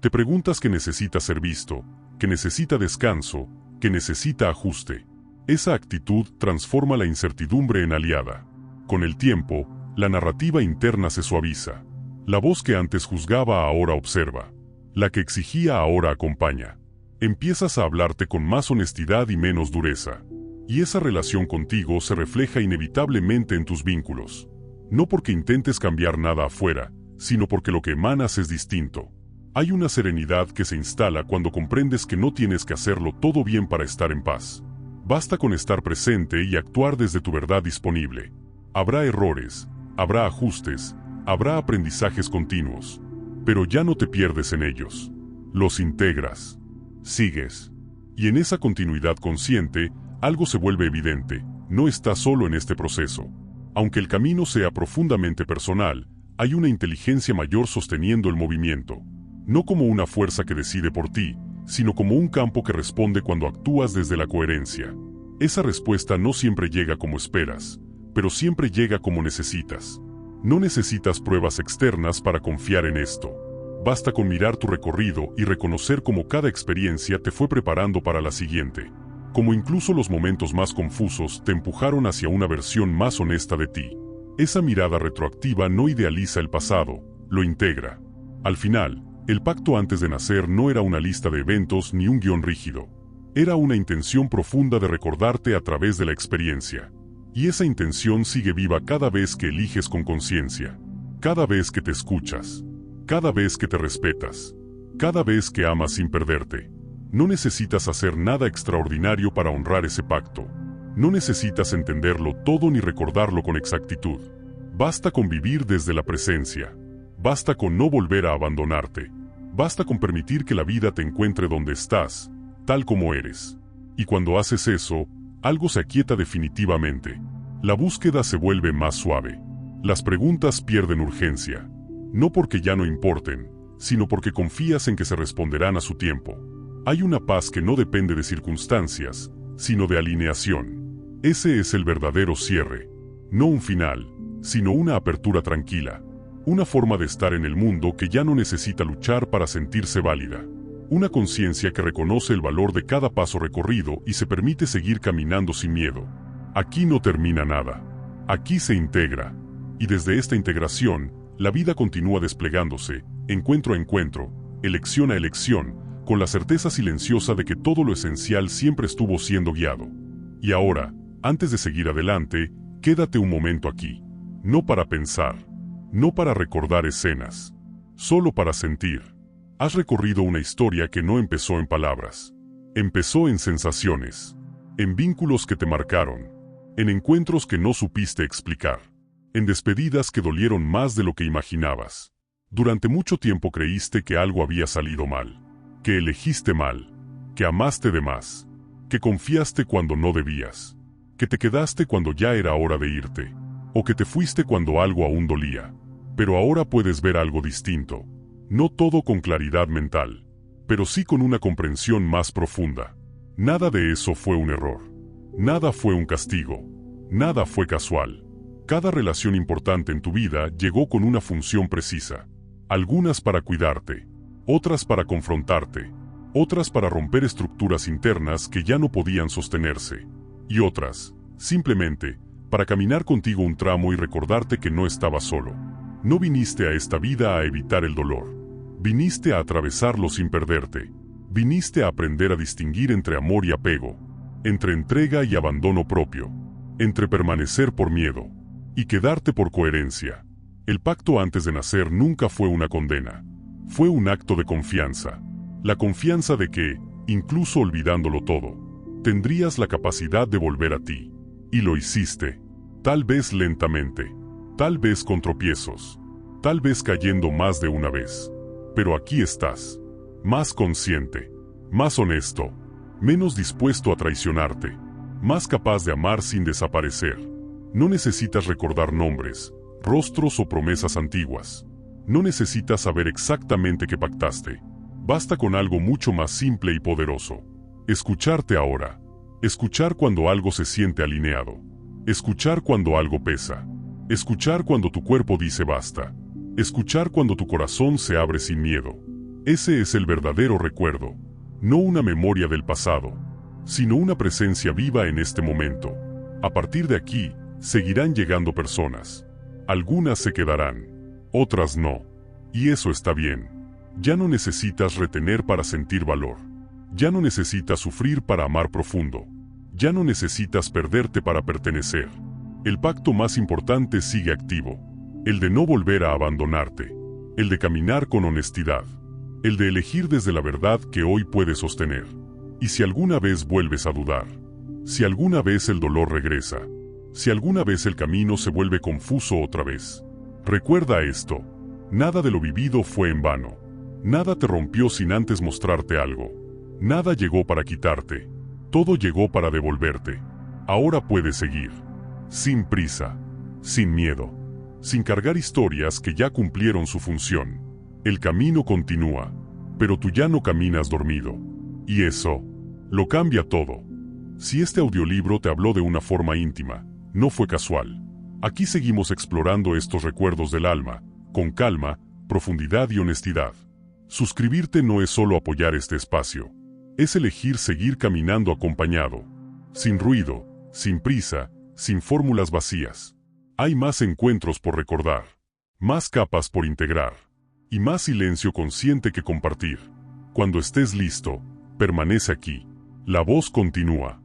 Te preguntas que necesita ser visto, que necesita descanso, que necesita ajuste. Esa actitud transforma la incertidumbre en aliada. Con el tiempo, la narrativa interna se suaviza. La voz que antes juzgaba ahora observa. La que exigía ahora acompaña. Empiezas a hablarte con más honestidad y menos dureza. Y esa relación contigo se refleja inevitablemente en tus vínculos. No porque intentes cambiar nada afuera, sino porque lo que emanas es distinto. Hay una serenidad que se instala cuando comprendes que no tienes que hacerlo todo bien para estar en paz. Basta con estar presente y actuar desde tu verdad disponible. Habrá errores, habrá ajustes, habrá aprendizajes continuos. Pero ya no te pierdes en ellos. Los integras. Sigues. Y en esa continuidad consciente, algo se vuelve evidente. No estás solo en este proceso. Aunque el camino sea profundamente personal, hay una inteligencia mayor sosteniendo el movimiento. No como una fuerza que decide por ti, sino como un campo que responde cuando actúas desde la coherencia. Esa respuesta no siempre llega como esperas, pero siempre llega como necesitas. No necesitas pruebas externas para confiar en esto. Basta con mirar tu recorrido y reconocer cómo cada experiencia te fue preparando para la siguiente. Como incluso los momentos más confusos te empujaron hacia una versión más honesta de ti. Esa mirada retroactiva no idealiza el pasado, lo integra. Al final, el pacto antes de nacer no era una lista de eventos ni un guión rígido. Era una intención profunda de recordarte a través de la experiencia. Y esa intención sigue viva cada vez que eliges con conciencia. Cada vez que te escuchas. Cada vez que te respetas. Cada vez que amas sin perderte. No necesitas hacer nada extraordinario para honrar ese pacto. No necesitas entenderlo todo ni recordarlo con exactitud. Basta con vivir desde la presencia. Basta con no volver a abandonarte. Basta con permitir que la vida te encuentre donde estás, tal como eres. Y cuando haces eso, algo se aquieta definitivamente. La búsqueda se vuelve más suave. Las preguntas pierden urgencia. No porque ya no importen, sino porque confías en que se responderán a su tiempo. Hay una paz que no depende de circunstancias, sino de alineación. Ese es el verdadero cierre. No un final, sino una apertura tranquila. Una forma de estar en el mundo que ya no necesita luchar para sentirse válida. Una conciencia que reconoce el valor de cada paso recorrido y se permite seguir caminando sin miedo. Aquí no termina nada. Aquí se integra. Y desde esta integración, la vida continúa desplegándose, encuentro a encuentro, elección a elección, con la certeza silenciosa de que todo lo esencial siempre estuvo siendo guiado. Y ahora, antes de seguir adelante, quédate un momento aquí. No para pensar. No para recordar escenas. Solo para sentir. Has recorrido una historia que no empezó en palabras. Empezó en sensaciones. En vínculos que te marcaron. En encuentros que no supiste explicar. En despedidas que dolieron más de lo que imaginabas. Durante mucho tiempo creíste que algo había salido mal. Que elegiste mal. Que amaste de más. Que confiaste cuando no debías. Que te quedaste cuando ya era hora de irte. O que te fuiste cuando algo aún dolía. Pero ahora puedes ver algo distinto. No todo con claridad mental. pero sí con una comprensión más profunda. Nada de eso fue un error. Nada fue un castigo. Nada fue casual. Cada relación importante en tu vida llegó con una función precisa. Algunas para cuidarte, otras para confrontarte, otras para romper estructuras internas que ya no podían sostenerse, y otras, simplemente, para caminar contigo un tramo y recordarte que no estabas solo. No viniste a esta vida a evitar el dolor. Viniste a atravesarlo sin perderte. Viniste a aprender a distinguir entre amor y apego, entre entrega y abandono propio, entre permanecer por miedo y quedarte por coherencia. El pacto antes de nacer nunca fue una condena. Fue un acto de confianza. La confianza de que, incluso olvidándolo todo, tendrías la capacidad de volver a ti. Y lo hiciste. Tal vez lentamente, tal vez con tropiezos, tal vez cayendo más de una vez. Pero aquí estás. Más consciente, más honesto, menos dispuesto a traicionarte, más capaz de amar sin desaparecer. No necesitas recordar nombres, rostros o promesas antiguas. No necesitas saber exactamente qué pactaste. Basta con algo mucho más simple y poderoso. Escucharte ahora. Escuchar cuando algo se siente alineado. Escuchar cuando algo pesa. Escuchar cuando tu cuerpo dice basta. Escuchar cuando tu corazón se abre sin miedo. Ese es el verdadero recuerdo. No una memoria del pasado, sino una presencia viva en este momento. A partir de aquí, seguirán llegando personas. Algunas se quedarán, otras no. Y eso está bien. Ya no necesitas retener para sentir valor. Ya no necesitas sufrir para amar profundo. Ya no necesitas perderte para pertenecer. El pacto más importante sigue activo. El de no volver a abandonarte. El de caminar con honestidad. El de elegir desde la verdad que hoy puedes sostener. Y si alguna vez vuelves a dudar, si alguna vez el dolor regresa, si alguna vez el camino se vuelve confuso otra vez, recuerda esto: nada de lo vivido fue en vano. Nada te rompió sin antes mostrarte algo. Nada llegó para quitarte. Todo llegó para devolverte. Ahora puedes seguir. Sin prisa. Sin miedo. Sin cargar historias que ya cumplieron su función. El camino continúa, pero tú ya no caminas dormido. Y eso lo cambia todo. Si este audiolibro te habló de una forma íntima, no fue casual. Aquí seguimos explorando estos recuerdos del alma, con calma, profundidad y honestidad. Suscribirte no es solo apoyar este espacio, es elegir seguir caminando acompañado, sin ruido, sin prisa, sin fórmulas vacías. Hay más encuentros por recordar, más capas por integrar, y más silencio consciente que compartir. Cuando estés listo, permanece aquí. La voz continúa.